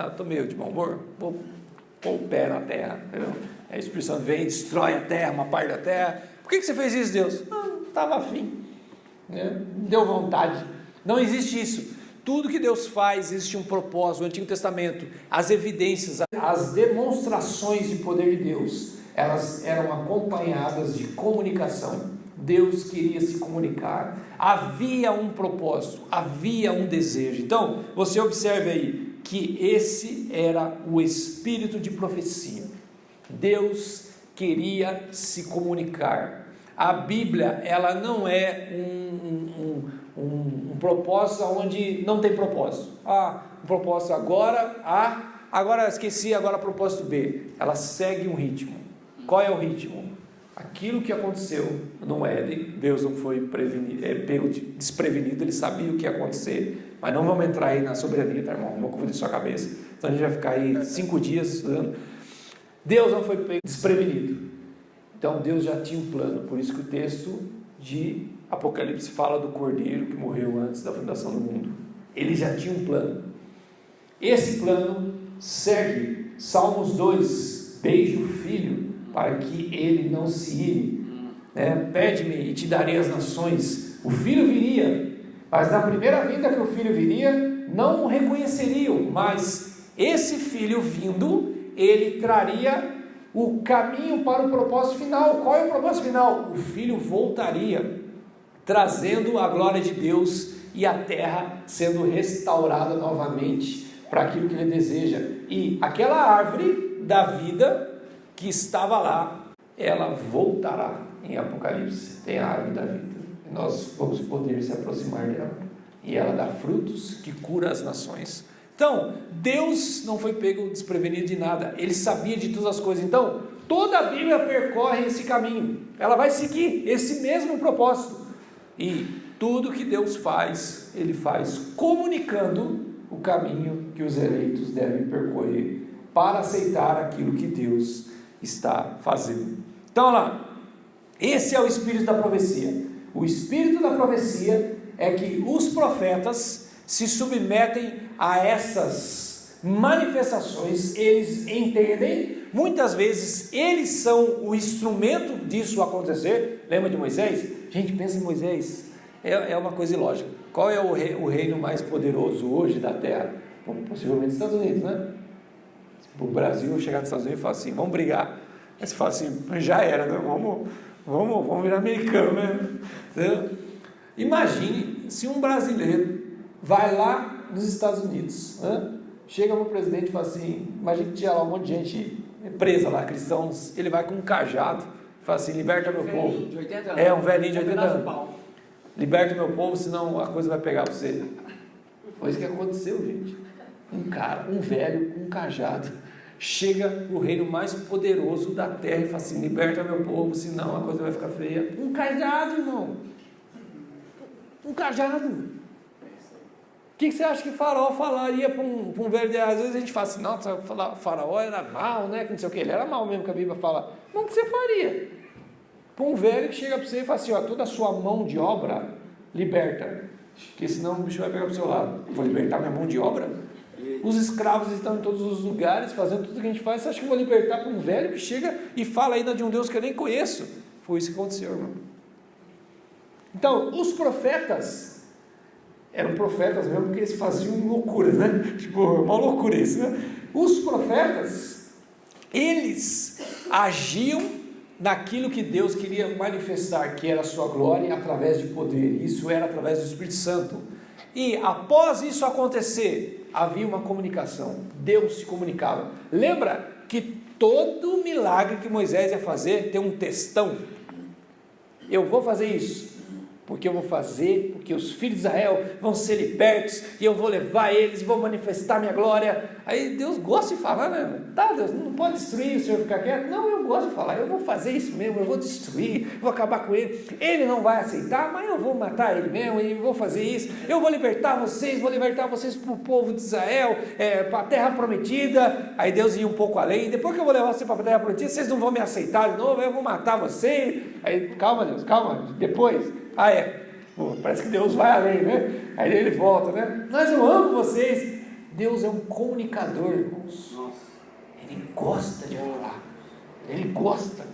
estou meio de mau humor, vou pôr o pé na terra, entendeu? Aí o Espírito Santo vem, destrói a terra, uma parte da terra. Por que você fez isso, Deus? Não estava afim, né? Deu vontade. Não existe isso. Tudo que Deus faz, existe um propósito. No Antigo Testamento, as evidências, as demonstrações de poder de Deus, elas eram acompanhadas de comunicação. Deus queria se comunicar, havia um propósito, havia um desejo. Então, você observe aí, que esse era o espírito de profecia. Deus queria se comunicar. A Bíblia, ela não é um propósito onde não tem propósito. Um propósito agora A, agora esqueci, agora propósito B. Ela segue um ritmo. Qual é o ritmo? Aquilo que aconteceu no Éden, Deus não foi pego desprevenido, ele sabia o que ia acontecer, mas não vamos entrar aí na soberania, tá, irmão? Não vou confundir sua cabeça, então a gente vai ficar aí 5 dias estudando. Deus não foi pego desprevenido, então Deus já tinha um plano. Por isso que o texto de Apocalipse fala do Cordeiro que morreu antes da fundação do mundo. Ele já tinha um plano. Esse plano segue Salmos 2, beije o filho, para que ele não se ire, né? Pede-me e te darei as nações. O filho viria, mas na primeira vinda que o filho viria, não o reconheceriam, mas esse filho vindo, ele traria o caminho para o propósito final. Qual é o propósito final? O filho voltaria, trazendo a glória de Deus e a terra sendo restaurada novamente para aquilo que ele deseja. E aquela árvore da vida que estava lá, ela voltará. Em Apocalipse tem a árvore da vida, e nós vamos poder se aproximar dela, e ela dá frutos que cura as nações. Então, Deus não foi pego desprevenido de nada, ele sabia de todas as coisas. Então, toda a Bíblia percorre esse caminho, ela vai seguir esse mesmo propósito, e tudo que Deus faz, ele faz comunicando o caminho que os eleitos devem percorrer para aceitar aquilo que Deus está fazendo. Então, olha lá, esse é o espírito da profecia. O espírito da profecia é que os profetas se submetem a essas manifestações, eles entendem, muitas vezes eles são o instrumento disso acontecer. Lembra de Moisés? A gente pensa em Moisés, é uma coisa ilógica. Qual é o reino mais poderoso hoje da terra? Bom, possivelmente os Estados Unidos, né? O Brasil chegar nos Estados Unidos e falar assim, vamos brigar. Aí você fala assim, já era, né? vamos virar americano, né? Então, imagine se um brasileiro vai lá nos Estados Unidos, né? Chega para o presidente e fala assim, imagine que tinha lá um monte de gente presa lá, cristãos, ele vai com um cajado, fala assim, liberta meu povo. De 80 anos. É, um velhinho de 80 anos. Liberta meu povo, senão a coisa vai pegar para você. Foi isso que aconteceu, gente. Um velho com um cajado, chega para o reino mais poderoso da terra e fala assim, liberta meu povo, senão a coisa vai ficar feia. Um cajado, irmão. Um cajado. O que você acha que Faraó falaria para um velho? Às vezes a gente fala assim, nossa, Faraó era mal, né? Que não sei o que, ele era mal mesmo, que a Bíblia fala. Não, o que você faria? Para um velho que chega para você e fala assim, ó, toda a sua mão de obra, liberta, porque senão o bicho vai pegar para o seu lado. Eu vou libertar minha mão de obra? Os escravos estão em todos os lugares, fazendo tudo que a gente faz. Você acha que eu vou libertar para um velho que chega e fala ainda de um Deus que eu nem conheço? Foi isso que aconteceu, irmão. Então, os profetas eram profetas mesmo, porque eles faziam loucura, né? Tipo, uma loucura isso, né? Os profetas, eles agiam naquilo que Deus queria manifestar, que era a sua glória através de poder. Isso era através do Espírito Santo. E após isso acontecer, havia uma comunicação. Deus se comunicava. Lembra que todo milagre que Moisés ia fazer tem um textão. Eu vou fazer isso. porque eu vou fazer, porque os filhos de Israel vão ser libertos, e eu vou levar eles, e vou manifestar minha glória. Aí Deus gosta de falar, né? Tá, Deus, não pode destruir, o Senhor ficar quieto. Não, eu gosto de falar, eu vou fazer isso mesmo, eu vou destruir, vou acabar com ele. Ele não vai aceitar, mas eu vou matar ele mesmo, e vou fazer isso. Eu vou libertar vocês para o povo de Israel, para a terra prometida. Aí Deus ia um pouco além, depois que eu vou levar você para a terra prometida, vocês não vão me aceitar de novo, eu vou matar vocês. Aí, calma Deus, calma, depois... Pô, parece que Deus vai além, né? Aí ele volta, né? Mas eu amo vocês. Deus é um comunicador, irmãos. Ele gosta de falar. Ele gosta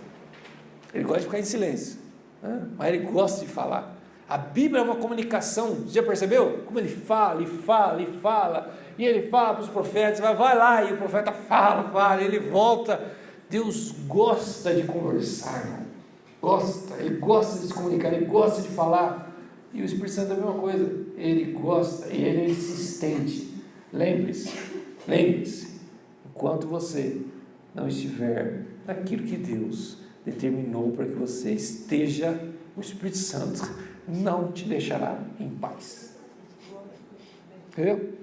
de ficar em silêncio, né? Mas ele gosta de falar. A Bíblia é uma comunicação. Você já percebeu? Como ele fala, e ele fala para os profetas, vai lá, e o profeta fala, e ele volta. Deus gosta de conversar, irmão. Ele gosta de se comunicar, ele gosta de falar. E o Espírito Santo é a mesma coisa, ele gosta e ele é insistente. Lembre-se, enquanto você não estiver naquilo que Deus determinou para que você esteja, o Espírito Santo não te deixará em paz. Entendeu?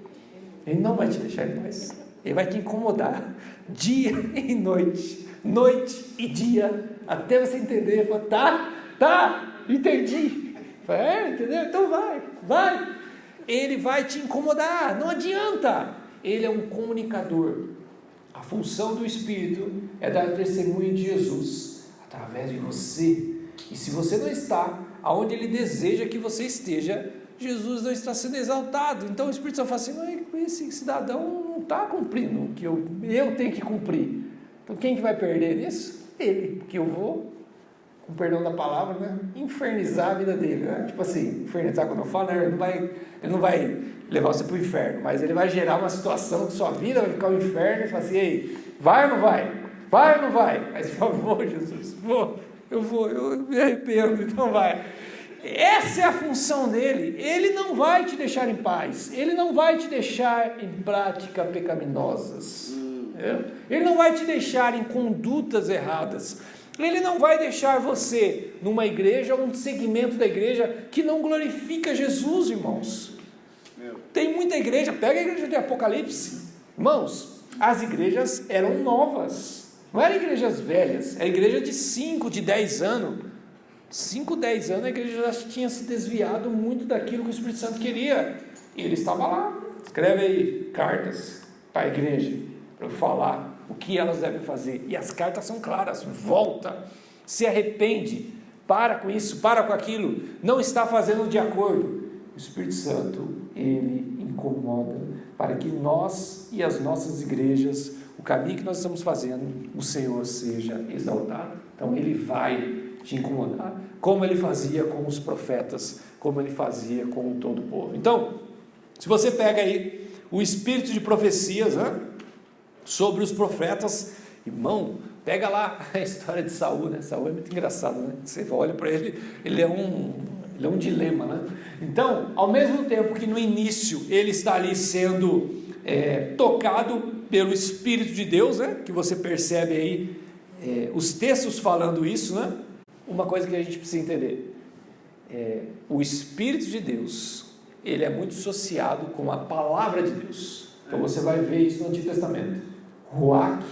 Ele não vai te deixar em paz, ele vai te incomodar dia e noite e dia, até você entender. Tá, entendi. Entendeu? Então vai. Ele vai te incomodar, não adianta. Ele é um comunicador. A função do Espírito é dar testemunho de Jesus através de você. E se você não está aonde Ele deseja que você esteja, Jesus não está sendo exaltado. Então o Espírito Santo fala assim: esse cidadão não está cumprindo o que eu tenho que cumprir. Então quem que vai perder nisso? Ele, porque eu vou, com perdão da palavra, né, infernizar a vida dele, né? Tipo assim, infernizar quando eu falo, né, ele não vai levar você para o inferno, mas ele vai gerar uma situação que sua vida vai ficar um inferno e falar assim: ei, vai ou não vai? Vai ou não vai? Mas por favor, Jesus, eu me arrependo, então vai. Essa é a função dele. Ele não vai te deixar em paz, ele não vai te deixar em práticas pecaminosas, ele não vai te deixar em condutas erradas, ele não vai deixar você numa igreja ou um segmento da igreja que não glorifica Jesus, irmãos. Tem muita igreja, pega a igreja de Apocalipse, irmãos, as igrejas eram novas, não eram igrejas velhas, era igreja de 5, de 10 anos, 5, 10 anos a igreja já tinha se desviado muito daquilo que o Espírito Santo queria, e ele estava lá. Escreve aí cartas para a igreja, para eu falar o que elas devem fazer, e as cartas são claras: volta, se arrepende, para com isso, para com aquilo, não está fazendo de acordo. O Espírito Santo, ele incomoda para que nós e as nossas igrejas, o caminho que nós estamos fazendo, o Senhor seja exaltado. Então ele vai te incomodar, como ele fazia com os profetas, como ele fazia com todo o povo. Então, se você pega aí o espírito de profecias, né, sobre os profetas, irmão, pega lá a história de Saul, né? Saul é muito engraçado, né? Você olha para ele, ele é um dilema, né? Então, ao mesmo tempo que no início ele está ali sendo tocado pelo Espírito de Deus, né? Que você percebe aí os textos falando isso, né? Uma coisa que a gente precisa entender, o Espírito de Deus, ele é muito associado com a palavra de Deus. Então você vai ver isso no Antigo Testamento: Ruach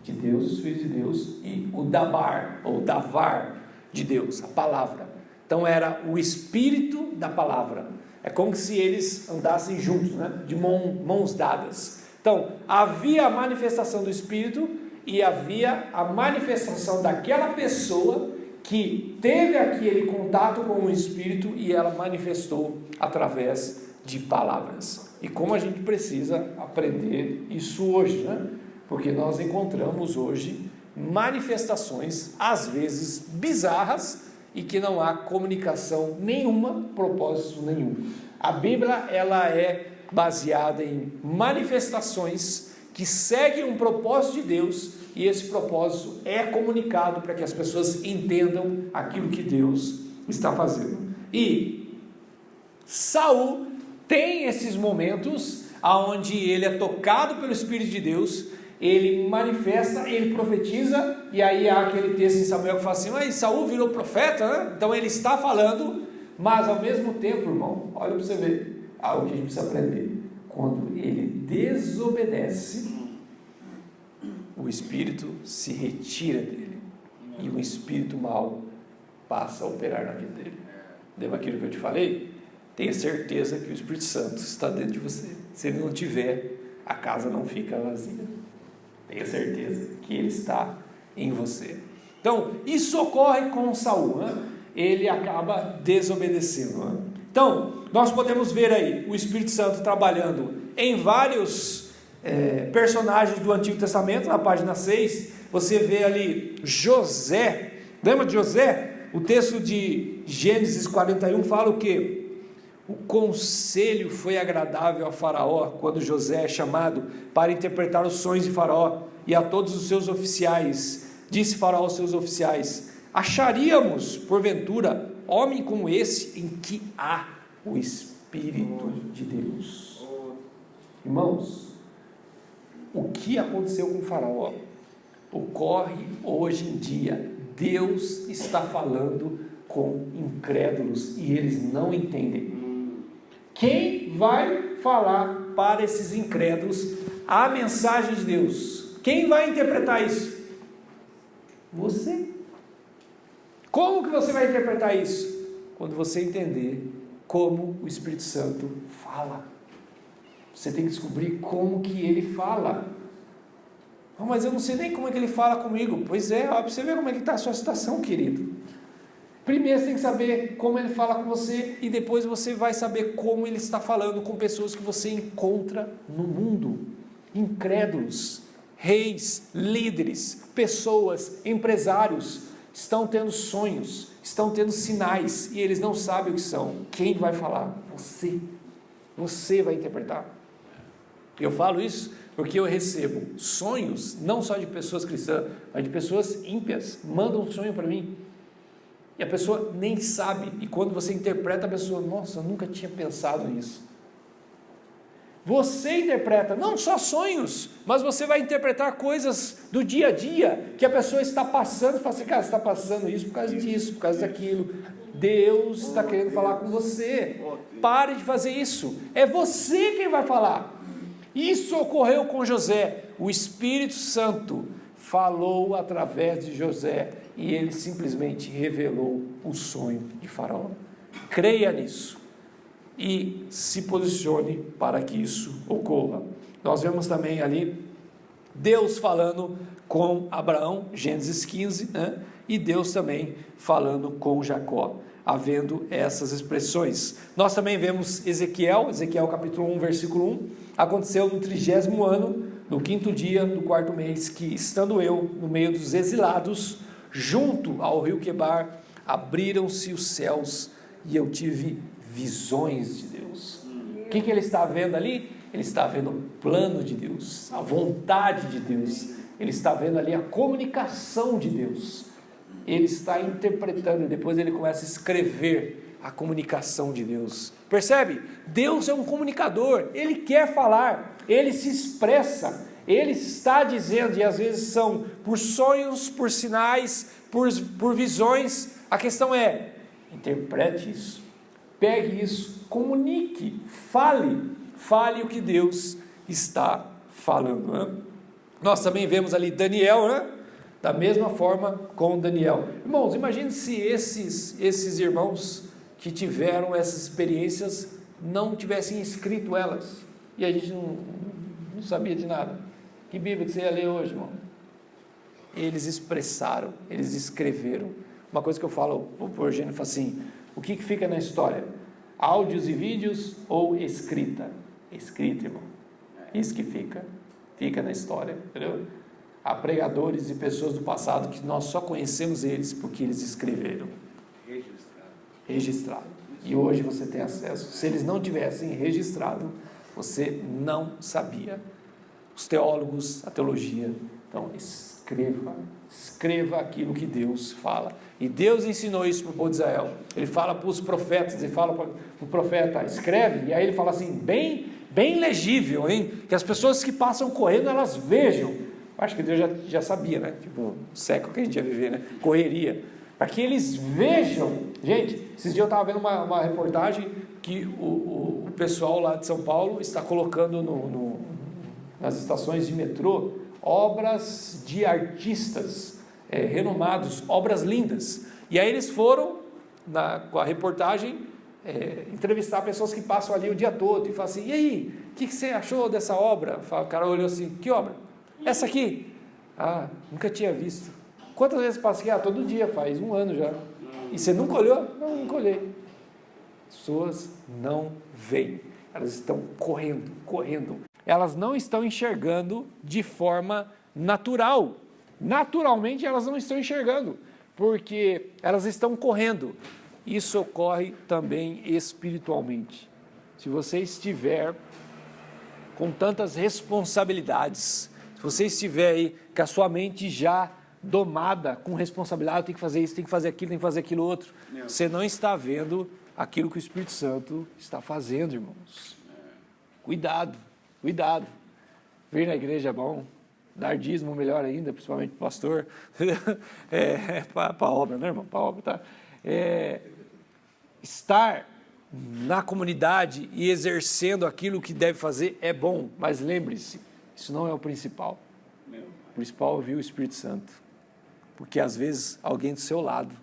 de Deus, os filhos de Deus, e o Dabar, ou Davar de Deus, a palavra. Então era o Espírito da palavra. É como se eles andassem juntos, né? De mãos dadas. Então havia a manifestação do Espírito e havia a manifestação daquela pessoa que teve aquele contato com o Espírito, e ela manifestou através de palavras. E como a gente precisa aprender isso hoje, né? Porque nós encontramos hoje manifestações, às vezes bizarras, e que não há comunicação nenhuma, propósito nenhum. A Bíblia, ela é baseada em manifestações que seguem um propósito de Deus, e esse propósito é comunicado para que as pessoas entendam aquilo que Deus está fazendo. E Saul tem esses momentos onde ele é tocado pelo Espírito de Deus, ele manifesta, ele profetiza, e aí há aquele texto em Samuel que fala assim: mas Saul virou profeta, né? Então ele está falando, Mas ao mesmo tempo, irmão, olha para você ver algo que a gente precisa aprender. Quando ele desobedece, o espírito se retira dele e o espírito mau passa a operar na vida dele. Lembra aquilo que eu te falei? Tenha certeza que o Espírito Santo está dentro de você. Se ele não tiver, a casa não fica vazia. Tenha certeza que ele está em você. Então, isso ocorre com Saul, né? Ele acaba desobedecendo, né? Então, nós podemos ver aí o Espírito Santo trabalhando em vários personagens do Antigo Testamento. Na página 6, você vê ali José. Lembra de José? O texto de Gênesis 41 fala o quê? O conselho foi agradável a Faraó, quando José é chamado para interpretar os sonhos de Faraó e a todos os seus oficiais. Disse Faraó aos seus oficiais: acharíamos, porventura, homem como esse, em que há o Espírito de Deus? Irmãos, o que aconteceu com Faraó ocorre hoje em dia. Deus está falando com incrédulos e eles não entendem. Quem vai falar para esses incrédulos a mensagem de Deus? Quem vai interpretar isso? Você. Como que você vai interpretar isso? Quando você entender como o Espírito Santo fala. Você tem que descobrir como que ele fala. Oh, mas eu não sei nem como é que ele fala comigo. Pois é, ó, para você ver como é que está a sua situação, querido. Primeiro você tem que saber como ele fala com você, e depois você vai saber como ele está falando com pessoas que você encontra no mundo. Incrédulos, reis, líderes, pessoas, empresários, estão tendo sonhos, estão tendo sinais, e eles não sabem o que são. Quem vai falar? Você. Você vai interpretar. Eu falo isso porque eu recebo sonhos, não só de pessoas cristãs, mas de pessoas ímpias. Mandam um sonho para mim. E a pessoa nem sabe, e quando você interpreta, a pessoa, nossa, eu nunca tinha pensado nisso. Você interpreta não só sonhos, mas você vai interpretar coisas do dia a dia, que a pessoa está passando, e fala assim, cara, você está passando isso por causa disso, por causa daquilo. Deus está querendo falar com você. Pare de fazer isso, é você quem vai falar. Isso ocorreu com José. O Espírito Santo falou através de José, e ele simplesmente revelou o sonho de Faraó. Creia nisso e se posicione para que isso ocorra. Nós vemos também ali Deus falando com Abraão, Gênesis 15, né? E Deus também falando com Jacó, havendo essas expressões. Nós também vemos Ezequiel capítulo 1, versículo 1, aconteceu no 30º ano, no 5º dia do 4º mês, que estando eu no meio dos exilados, junto ao rio Quebar, abriram-se os céus e eu tive visões de Deus. O que ele está vendo ali? Ele está vendo o plano de Deus, a vontade de Deus, ele está vendo ali a comunicação de Deus, ele está interpretando, e depois ele começa a escrever a comunicação de Deus. Percebe? Deus é um comunicador, ele quer falar, ele se expressa, ele está dizendo, e às vezes são por sonhos, por sinais, por visões. A questão é, interprete isso, pegue isso, comunique, fale o que Deus está falando, né? Nós também vemos ali Daniel, né? Da mesma forma com Daniel. Irmãos, imagine se esses irmãos que tiveram essas experiências não tivessem escrito elas, e a gente não sabia de nada. Que Bíblia que você ia ler hoje, irmão? Eles expressaram, eles escreveram. Uma coisa que eu falo para o Eugênio, falo assim, o que fica na história? Áudios e vídeos ou escrita? Escrita, irmão. Isso que fica na história, entendeu? Há pregadores e pessoas do passado que nós só conhecemos eles porque eles escreveram. Registrado. E hoje você tem acesso. Se eles não tivessem registrado, você não sabia. Os teólogos, a teologia. Então, escreva aquilo que Deus fala. E Deus ensinou isso para o povo de Israel. Ele fala para os profetas, ele fala para o profeta, escreve, e aí ele fala assim, bem legível, hein? Que as pessoas que passam correndo, elas vejam. Acho que Deus já sabia, né? Tipo, o século que a gente ia viver, né? Correria. para que eles vejam. Gente, esses dias eu estava vendo uma reportagem que o pessoal lá de São Paulo está colocando nas estações de metrô obras de artistas renomados, obras lindas. E aí eles foram, com a reportagem, entrevistar pessoas que passam ali o dia todo e falam assim: e aí, o que você achou dessa obra? O cara olhou assim: que obra? Essa aqui. Ah, nunca tinha visto. Quantas vezes passa aqui? Todo dia, faz 1 ano já. E você nunca olhou? Não, nunca olhei. As pessoas não veem, elas estão correndo. Elas não estão enxergando de forma natural. Naturalmente elas não estão enxergando, porque elas estão correndo. Isso ocorre também espiritualmente. Se você estiver com tantas responsabilidades, se você estiver aí com a sua mente já domada, com responsabilidade, tem que fazer isso, tem que fazer aquilo, tem que fazer aquilo outro, você não está vendo aquilo que o Espírito Santo está fazendo, irmãos. Cuidado. Vir na igreja é bom, dar dízimo melhor ainda, principalmente para o pastor, para a obra, né, irmão? Para a obra, tá? Estar na comunidade e exercendo aquilo que deve fazer é bom, mas lembre-se, isso não é o principal. O principal é ouvir o Espírito Santo, porque às vezes alguém do seu lado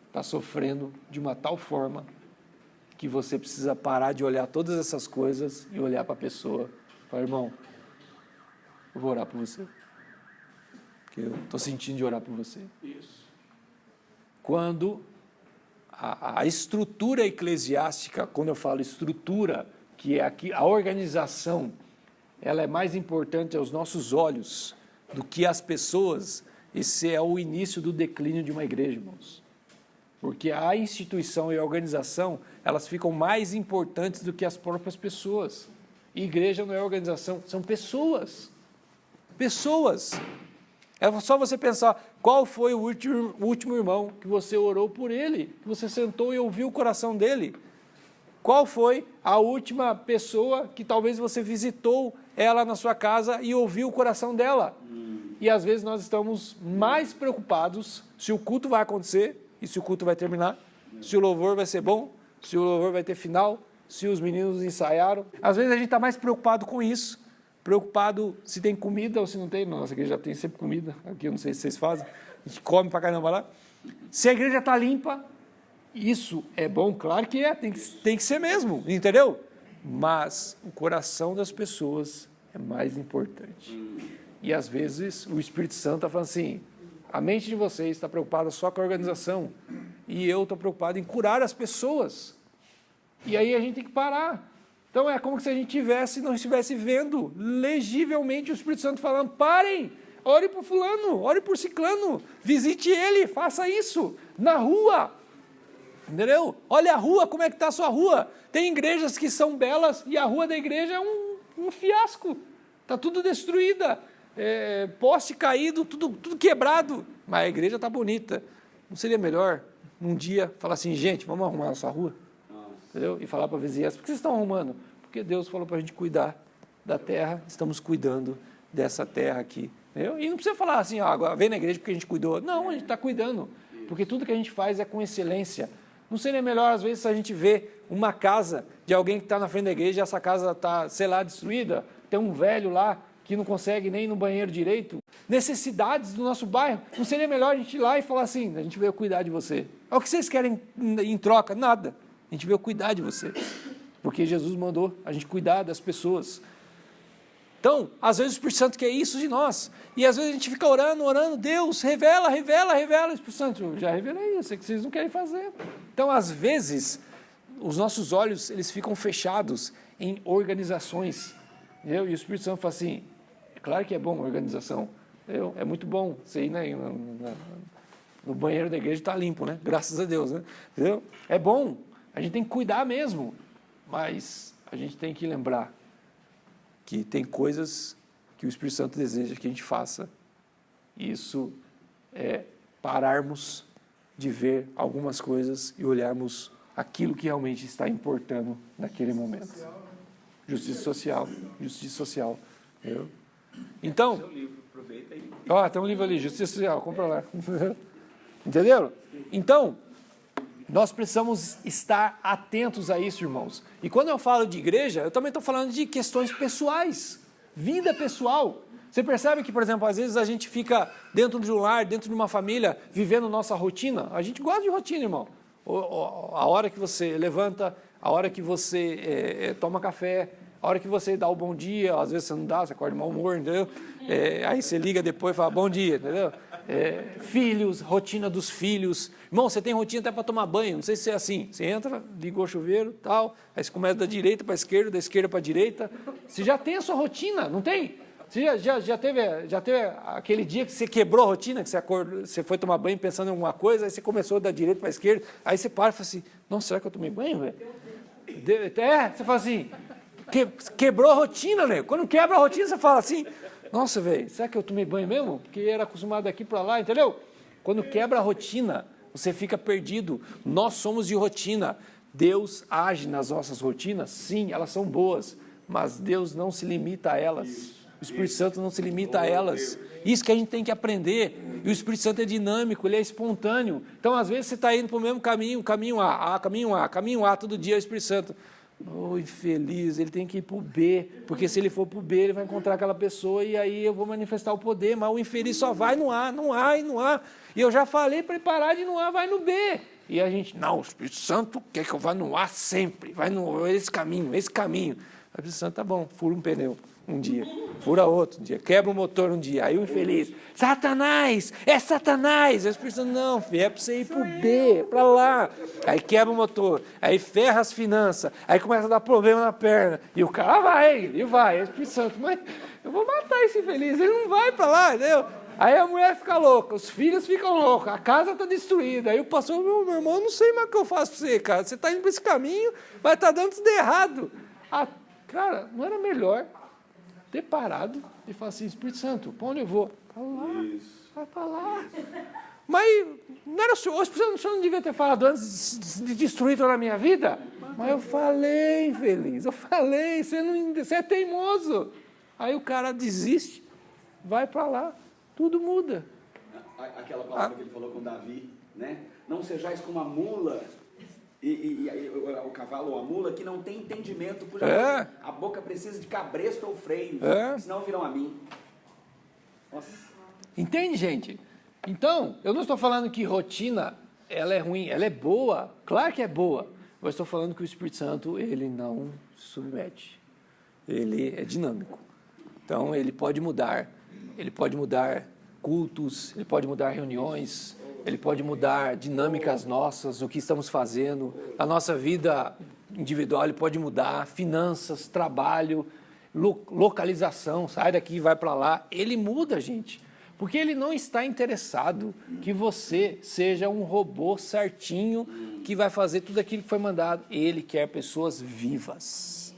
está sofrendo de uma tal forma que você precisa parar de olhar todas essas coisas e olhar para a pessoa e falar: irmão, eu vou orar por você, porque eu estou sentindo de orar por você. Isso. Quando a estrutura eclesiástica, quando eu falo estrutura, que é aqui, a organização, ela é mais importante aos nossos olhos do que as pessoas, esse é o início do declínio de uma igreja, irmãos. Porque a instituição e a organização, elas ficam mais importantes do que as próprias pessoas. E igreja não é organização, são pessoas. Pessoas. É só você pensar, qual foi o último irmão que você orou por ele, que você sentou e ouviu o coração dele? Qual foi a última pessoa que talvez você visitou ela na sua casa e ouviu o coração dela? E às vezes nós estamos mais preocupados se o culto vai acontecer e se o culto vai terminar, se o louvor vai ser bom, se o louvor vai ter final, se os meninos ensaiaram. Às vezes a gente está mais preocupado com isso, preocupado se tem comida ou se não tem. Nossa, a igreja já tem sempre comida, aqui eu não sei se vocês fazem, a gente come pra caramba lá. Se a igreja está limpa, isso é bom, claro que tem que ser mesmo, entendeu? Mas o coração das pessoas é mais importante. E às vezes o Espírito Santo está falando assim: a mente de vocês está preocupada só com a organização e eu estou preocupado em curar as pessoas. E aí a gente tem que parar. Então é como se a gente não estivesse vendo legivelmente o Espírito Santo falando: parem, ore por fulano, ore por ciclano, visite ele, faça isso na rua. Entendeu? Olha a rua, como é que está a sua rua. Tem igrejas que são belas e a rua da igreja é um fiasco. Está tudo destruída. Poste caído, tudo quebrado, mas a igreja está bonita. Não seria melhor um dia falar assim: gente, vamos arrumar a nossa rua? Entendeu? E falar para a vizinhança: por que vocês estão arrumando? Porque Deus falou para a gente cuidar da terra, estamos cuidando dessa terra aqui. Entendeu? E não precisa falar assim: agora vem na igreja porque a gente cuidou. Não, a gente está cuidando, porque tudo que a gente faz é com excelência. Não seria melhor, às vezes, se a gente vê uma casa de alguém que está na frente da igreja e essa casa está, sei lá, destruída, tem um velho lá que não consegue nem ir no banheiro direito, necessidades do nosso bairro, não seria melhor a gente ir lá e falar assim: a gente veio cuidar de você. É o que vocês querem em troca? Nada. A gente veio cuidar de você, porque Jesus mandou a gente cuidar das pessoas. Então, às vezes o Espírito Santo quer isso de nós, e às vezes a gente fica orando, Deus, revela, o Espírito Santo, já revelei, eu sei que vocês não querem fazer. Então, às vezes, os nossos olhos, eles ficam fechados em organizações, entendeu? E o Espírito Santo fala assim: é claro que é bom a organização, entendeu? É muito bom você ir no banheiro da igreja, está limpo, né? Graças a Deus, né? Entendeu? É bom, a gente tem que cuidar mesmo, mas a gente tem que lembrar que tem coisas que o Espírito Santo deseja que a gente faça. Isso é pararmos de ver algumas coisas e olharmos aquilo que realmente está importando naquele momento. Justiça social. Entendeu? Então, Seu livro, aproveita aí. tem um livro ali, Justiça Social, compra lá. Entenderam? Então, nós precisamos estar atentos a isso, irmãos. E quando eu falo de igreja, eu também estou falando de questões pessoais, vida pessoal. Você percebe que, por exemplo, às vezes a gente fica dentro de um lar, dentro de uma família, vivendo nossa rotina. A gente gosta de rotina, irmão. A hora que você levanta, a hora que você toma café, a hora que você dá o bom dia, às vezes você não dá, você acorda de mau humor, entendeu? Aí você liga depois e fala bom dia, entendeu? Filhos, rotina dos filhos. Irmão, você tem rotina até para tomar banho, não sei se é assim. Você entra, ligou o chuveiro, tal, aí você começa da direita para a esquerda, da esquerda para a direita. Você já tem a sua rotina, não tem? Você já teve aquele dia que você quebrou a rotina, que você foi tomar banho pensando em alguma coisa, aí você começou da direita para a esquerda, aí você para e fala assim, nossa, será que eu tomei banho, velho? Você fala assim, quebrou a rotina, né? Quando quebra a rotina, você fala assim, nossa, velho, será que eu tomei banho mesmo? Porque era acostumado daqui para lá, entendeu? Quando quebra a rotina, você fica perdido. Nós somos de rotina. Deus age nas nossas rotinas? Sim, elas são boas, mas Deus não se limita a elas. O Espírito Santo não se limita a elas. Isso que a gente tem que aprender. E o Espírito Santo é dinâmico, ele é espontâneo. Então, às vezes, você está indo para o mesmo caminho, caminho A, todo dia é o Espírito Santo. Oh, infeliz, ele tem que ir para o B, porque se ele for para o B, ele vai encontrar aquela pessoa e aí eu vou manifestar o poder, mas o infeliz só vai no A, no A e no A. E eu já falei para ele parar de ir no A, vai no B. E a gente, não, o Espírito Santo quer que eu vá no A sempre, vai no esse caminho. O Espírito Santo, tá bom, fura um pneu um dia, fura outro dia, quebra o motor um dia, aí o infeliz, Satanás, é Satanás, aí o Espírito Santo, não, filho, é para você ir para o B, para lá, aí quebra o motor, aí ferra as finanças, aí começa a dar problema na perna, e o cara vai, aí o Espírito Santo, mas eu vou matar esse infeliz, ele não vai para lá, entendeu? Aí a mulher fica louca, os filhos ficam loucos, a casa está destruída, aí o pastor, meu irmão, eu não sei mais o que eu faço para você, cara, você está indo para esse caminho, mas está dando tudo errado. Cara, não era melhor ter parado e falar assim, Espírito Santo, para onde eu vou? Para lá, vai para lá. Mas não era o senhor não devia ter falado antes de destruir toda a minha vida? Mas eu falei, infeliz, você é teimoso. Aí o cara desiste, vai para lá, tudo muda. Aquela palavra que ele falou com Davi, né? Não sejais como a mula, o cavalo ou a mula que não tem entendimento, cuja a boca precisa de cabresto ou freio, senão virão a mim. Nossa. Entende, gente? Então, eu não estou falando que rotina ela é ruim, ela é boa, claro que é boa, mas estou falando que o Espírito Santo, ele não se submete, ele é dinâmico. Então, ele pode mudar cultos, ele pode mudar reuniões, ele pode mudar dinâmicas nossas, o que estamos fazendo, a nossa vida individual, ele pode mudar, finanças, trabalho, localização, sai daqui e vai para lá, ele muda, gente, porque ele não está interessado que você seja um robô certinho que vai fazer tudo aquilo que foi mandado, ele quer pessoas vivas,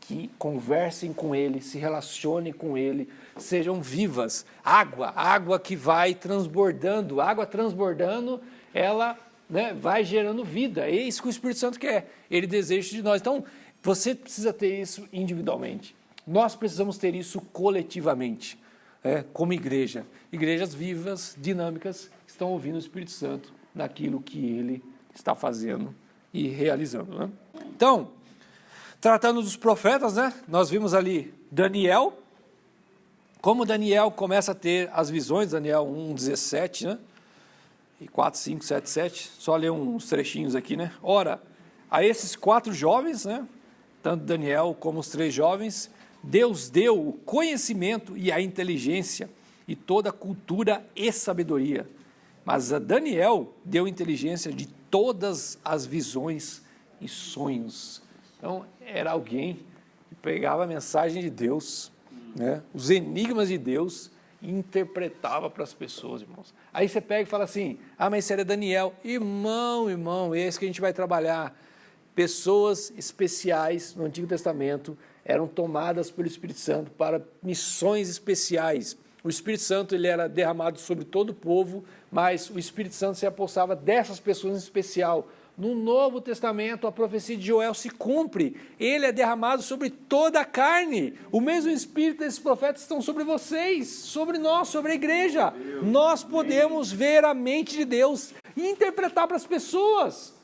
que conversem com ele, se relacionem com ele, sejam vivas, água que vai transbordando, água transbordando, ela, né, vai gerando vida, é isso que o Espírito Santo quer, ele deseja de nós. Então, você precisa ter isso individualmente, nós precisamos ter isso coletivamente, como igreja, igrejas vivas, dinâmicas, que estão ouvindo o Espírito Santo naquilo que ele está fazendo e realizando, né? Então, tratando dos profetas, né, nós vimos ali Daniel, como Daniel começa a ter as visões, Daniel 1:17, né? E 4, 5, 7, 7, só ler uns trechinhos aqui, né? Ora, a esses 4 jovens, né? Tanto Daniel como os 3 jovens, Deus deu o conhecimento e a inteligência e toda a cultura e sabedoria. Mas a Daniel deu inteligência de todas as visões e sonhos. Então, era alguém que pegava a mensagem de Deus, né, os enigmas de Deus, e interpretava para as pessoas, irmãos. Aí você pega e fala assim, mas isso era Daniel. Irmão, esse que a gente vai trabalhar. Pessoas especiais no Antigo Testamento eram tomadas pelo Espírito Santo para missões especiais. O Espírito Santo ele era derramado sobre todo o povo, mas o Espírito Santo se apossava dessas pessoas em especial, no Novo Testamento, a profecia de Joel se cumpre. Ele é derramado sobre toda a carne. O mesmo Espírito desses profetas estão sobre vocês, sobre nós, sobre a igreja. Nós podemos ver a mente de Deus e interpretar para as pessoas.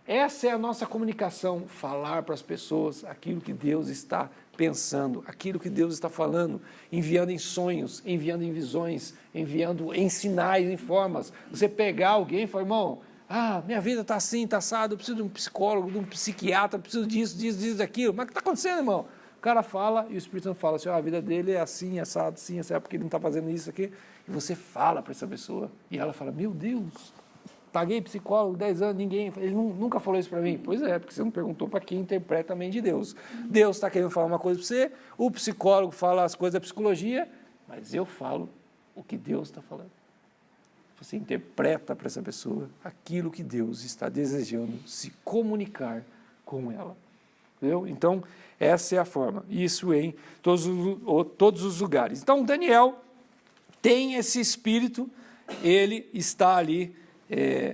Essa é a nossa comunicação, falar para as pessoas aquilo que Deus está pensando, aquilo que Deus está falando, enviando em sonhos, enviando em visões, enviando em sinais, em formas. Você pegar alguém e falar, irmão, minha vida está assim, está assado, eu preciso de um psicólogo, de um psiquiatra, eu preciso disso, daquilo. Mas o que está acontecendo, irmão? O cara fala e o Espírito Santo fala assim, a vida dele é assim, assado, porque ele não está fazendo isso aqui. E você fala para essa pessoa e ela fala, meu Deus, paguei psicólogo 10 anos, ele nunca falou isso para mim. Pois é, porque você não perguntou para quem interpreta a mente de Deus. Deus está querendo falar uma coisa para você, o psicólogo fala as coisas da psicologia, mas eu falo o que Deus está falando. Você interpreta para essa pessoa aquilo que Deus está desejando se comunicar com ela. Entendeu? Então, essa é a forma. Isso em todos os lugares. Então, Daniel tem esse espírito, ele está ali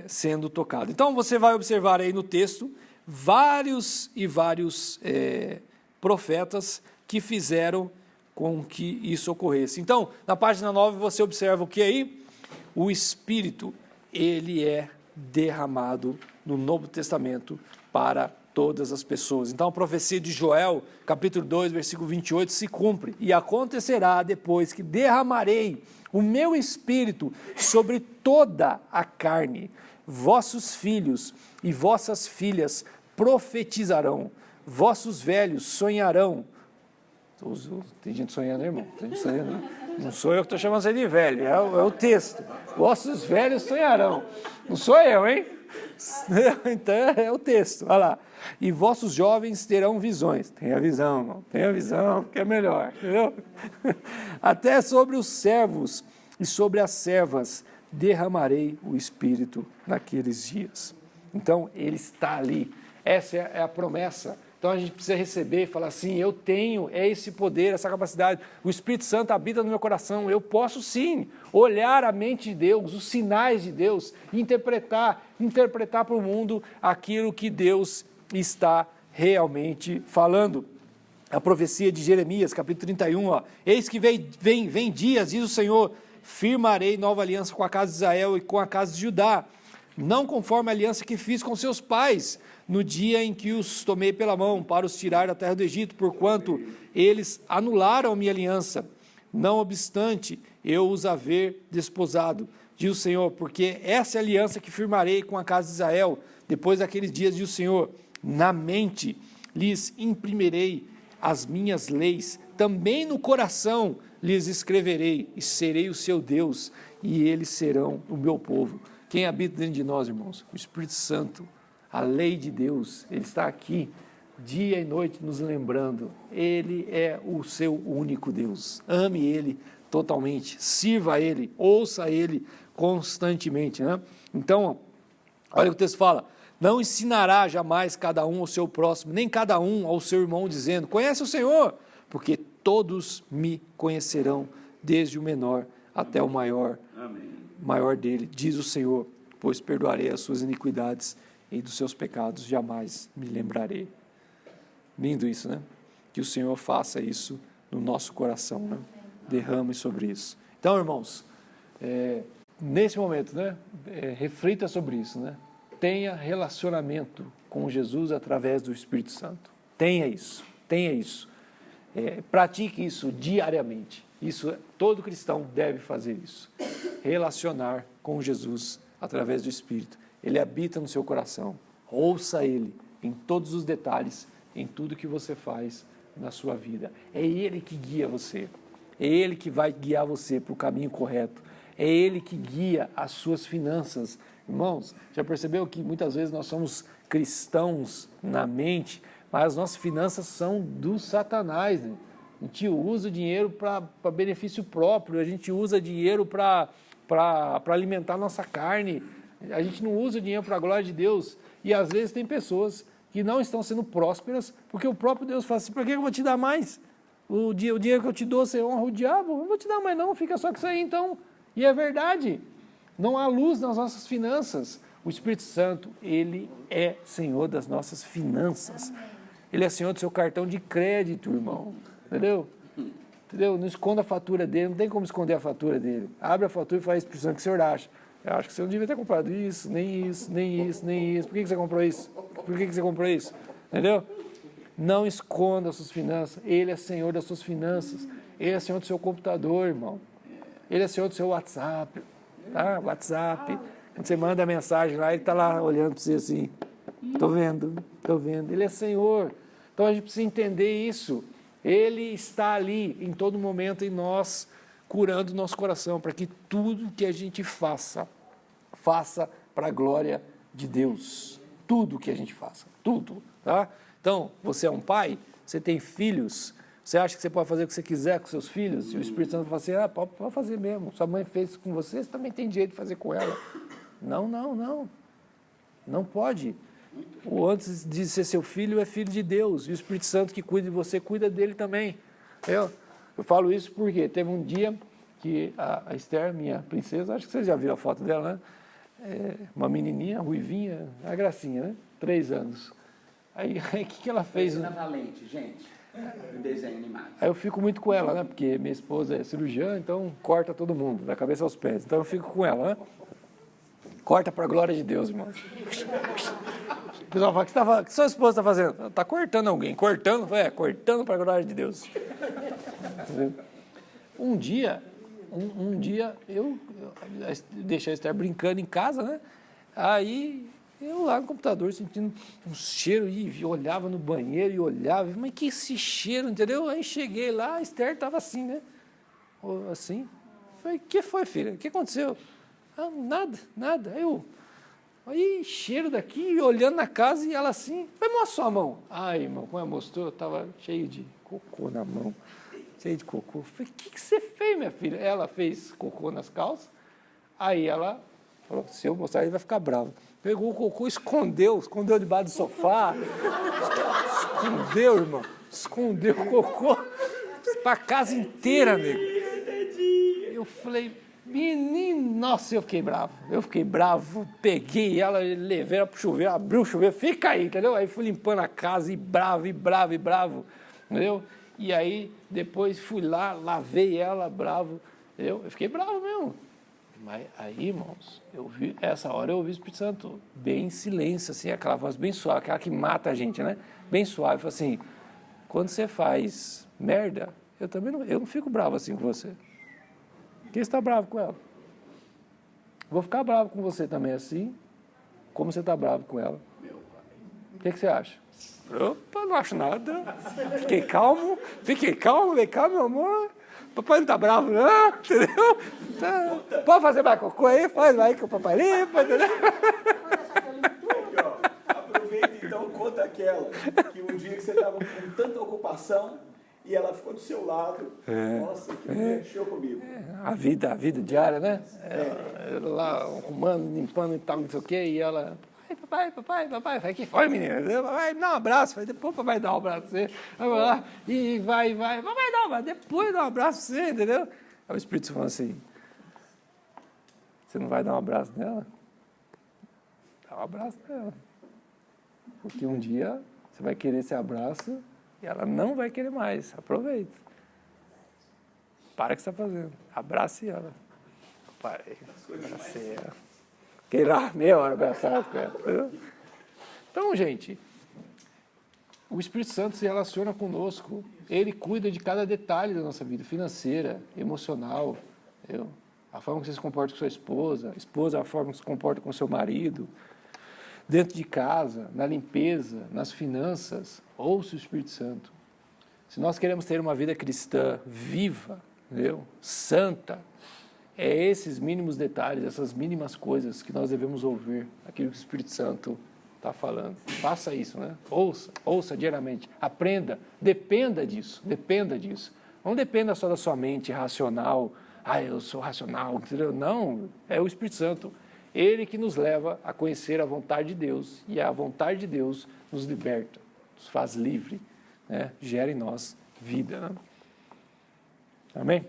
sendo tocado. Então, você vai observar aí no texto vários profetas que fizeram com que isso ocorresse. Então, na página 9, você observa o que aí? O Espírito, ele é derramado no Novo Testamento para todas as pessoas. Então, a profecia de Joel, capítulo 2, versículo 28, se cumpre. E acontecerá depois que derramarei o meu Espírito sobre toda a carne. Vossos filhos e vossas filhas profetizarão. Vossos velhos sonharão. Tem gente sonhando, irmão? Tem gente sonhando, né? Não sou eu que estou chamando você de velho, é o texto. Vossos velhos sonharão. Não sou eu, hein? Então é o texto, olha lá. E vossos jovens terão visões. Tenha visão, irmão. Tenha visão, que é melhor, entendeu? Até sobre os servos e sobre as servas derramarei o Espírito naqueles dias. Então, ele está ali. Essa é a promessa. Então, a gente precisa receber e falar assim, eu tenho esse poder, essa capacidade, o Espírito Santo habita no meu coração, eu posso sim olhar a mente de Deus, os sinais de Deus, interpretar para o mundo aquilo que Deus está realmente falando. A profecia de Jeremias, capítulo 31, eis que vem dias, diz o Senhor, firmarei nova aliança com a casa de Israel e com a casa de Judá, não conforme a aliança que fiz com seus pais, no dia em que os tomei pela mão para os tirar da terra do Egito, porquanto eles anularam a minha aliança. Não obstante, eu os haver desposado, diz o Senhor, porque essa é a aliança que firmarei com a casa de Israel, depois daqueles dias, diz o Senhor, na mente lhes imprimirei as minhas leis, também no coração lhes escreverei, e serei o seu Deus, e eles serão o meu povo. Quem habita dentro de nós, irmãos? O Espírito Santo. A lei de Deus, ele está aqui dia e noite nos lembrando, ele é o seu único Deus, ame ele totalmente, sirva a ele, ouça ele constantemente, né? Então, olha o que o texto fala, não ensinará jamais cada um ao seu próximo, nem cada um ao seu irmão, dizendo, conhece o Senhor, porque todos me conhecerão, desde o menor até o maior dele, diz o Senhor, pois perdoarei as suas iniquidades, e dos seus pecados jamais me lembrarei. Lindo isso, né? Que o Senhor faça isso no nosso coração, né? Derrame sobre isso. Então, irmãos, nesse momento, né? Reflita sobre isso, né? Tenha relacionamento com Jesus através do Espírito Santo. Tenha isso. Pratique isso diariamente. Todo cristão deve fazer isso. Relacionar com Jesus através do Espírito. Ele habita no seu coração, ouça Ele em todos os detalhes, em tudo que você faz na sua vida. É Ele que guia você, é Ele que vai guiar você para o caminho correto, é Ele que guia as suas finanças. Irmãos, já percebeu que muitas vezes nós somos cristãos na mente, mas as nossas finanças são do Satanás, né? A gente usa o dinheiro para benefício próprio, a gente usa dinheiro para alimentar a nossa carne, a gente não usa o dinheiro para a glória de Deus, e às vezes tem pessoas que não estão sendo prósperas, porque o próprio Deus fala assim, para que eu vou te dar mais? O dinheiro que eu te dou, você honra o diabo? Não vou te dar mais não, fica só com isso aí então. E é verdade, não há luz nas nossas finanças, O Espírito Santo, ele é Senhor das nossas finanças. Ele é Senhor do seu cartão de crédito, irmão. Entendeu? Entendeu? Não esconda a fatura dele, não tem como esconder a fatura dele. Abre a fatura e faz Espírito Santo, o que o senhor acha? Eu acho que você não devia ter comprado isso, nem isso, nem isso, nem isso. Por que você comprou isso? Por que você comprou isso? Entendeu? Não esconda as suas finanças. Ele é Senhor das suas finanças. Ele é Senhor do seu computador, irmão. Ele é Senhor do seu WhatsApp. Tá? WhatsApp. Quando você manda a mensagem lá, ele está lá olhando para você assim. Estou vendo, estou vendo. Ele é Senhor. Então a gente precisa entender isso. Ele está ali em todo momento em nós, curando o nosso coração, para que tudo que a gente faça para a glória de Deus. Tudo que a gente faça, tudo. Tá? Então, você é um pai, você tem filhos, você acha que você pode fazer o que você quiser com seus filhos? E o Espírito Santo fala assim, pode fazer mesmo. Sua mãe fez isso com você, você também tem direito de fazer com ela. Não. Não pode. O antes de ser seu filho é filho de Deus. E o Espírito Santo que cuida de você, cuida dele também. Eu falo isso porque teve um dia que a Esther, minha princesa, acho que vocês já viram a foto dela, né? Uma menininha, ruivinha, a gracinha, né? 3 anos. Aí o que ela fez? Na Valente, gente, um desenho animado. Aí eu fico muito com ela, né? Porque minha esposa é cirurgiã, então corta todo mundo, da cabeça aos pés. Então eu fico com ela, né? Corta para a glória de Deus, irmãos. O pessoal fala, o que sua esposa está fazendo? Está cortando alguém. Cortando? Cortando para a glória de Deus. Um dia eu deixei a Esther brincando em casa, né? Aí eu lá no computador sentindo um cheiro e olhava no banheiro e olhava, mas que esse cheiro, entendeu? Aí cheguei lá, a Esther estava assim, né? Assim. Falei, o que foi, filha? O que aconteceu? Nada. Aí cheiro daqui, olhando na casa e ela assim, falei, mostra sua mão. Ai, irmão, como ela mostrou, eu estava cheio de cocô na mão. Cheio de cocô. Falei, o que você fez, minha filha? Ela fez cocô nas calças. Aí ela falou, se eu mostrar, ele vai ficar bravo. Pegou o cocô, escondeu debaixo do sofá. Escondeu, irmão. Escondeu o cocô para a casa inteira, amigo. Eu falei, menino, nossa, eu fiquei bravo. Peguei ela, levei ela para o chuveiro, abriu o chuveiro, fica aí, entendeu? Aí fui limpando a casa e bravo, entendeu? E aí, depois fui lá, lavei ela, bravo, entendeu? Eu fiquei bravo mesmo. Mas aí, irmãos, essa hora eu ouvi o Espírito Santo bem em silêncio, assim, aquela voz bem suave, aquela que mata a gente, né? Bem suave, falou assim, quando você faz merda, eu não fico bravo assim com você. Por que você está bravo com ela? Vou ficar bravo com você também assim, como você está bravo com ela. O que você acha? Opa, não acho nada. Fiquei calmo, meu amor. Papai não está bravo, não, entendeu? Pode fazer mais cocô aí? Faz aí que o papai limpa, entendeu? Aproveita então, conta aquela que um dia que você estava com tanta ocupação e ela ficou do seu lado. Nossa, que mexeu comigo. A vida diária, né? Lá arrumando, limpando e tal, não sei o quê, e ela... Papai. Falei, que foi, menina? Papai, dá um abraço. Falei, depois o papai dá um abraço pra você. Vamos lá. E vai. Papai dá um abraço. Depois dá um abraço pra você, entendeu? Aí o Espírito falou assim, você não vai dar um abraço nela? Dá um abraço nela. Porque um dia você vai querer esse abraço e ela não vai querer mais. Aproveita. Para o que você está fazendo. Abrace ela. Parei. Abracei ela. Fiquei lá meia hora abraçado com ela. Então, gente, o Espírito Santo se relaciona conosco. Ele cuida de cada detalhe da nossa vida, financeira, emocional. A forma que você se comporta com sua esposa, a esposa, a forma que se comporta com seu marido, dentro de casa, na limpeza, nas finanças. Ouça o Espírito Santo. Se nós queremos ter uma vida cristã viva, entendeu? Santa, é esses mínimos detalhes, essas mínimas coisas que nós devemos ouvir, aquilo que o Espírito Santo está falando. Faça isso, né? Ouça diariamente, aprenda, dependa disso. Não dependa só da sua mente racional, eu sou racional, entendeu? Não, é o Espírito Santo, ele que nos leva a conhecer a vontade de Deus, e a vontade de Deus nos liberta, nos faz livre, né? Gera em nós vida. Né? Amém?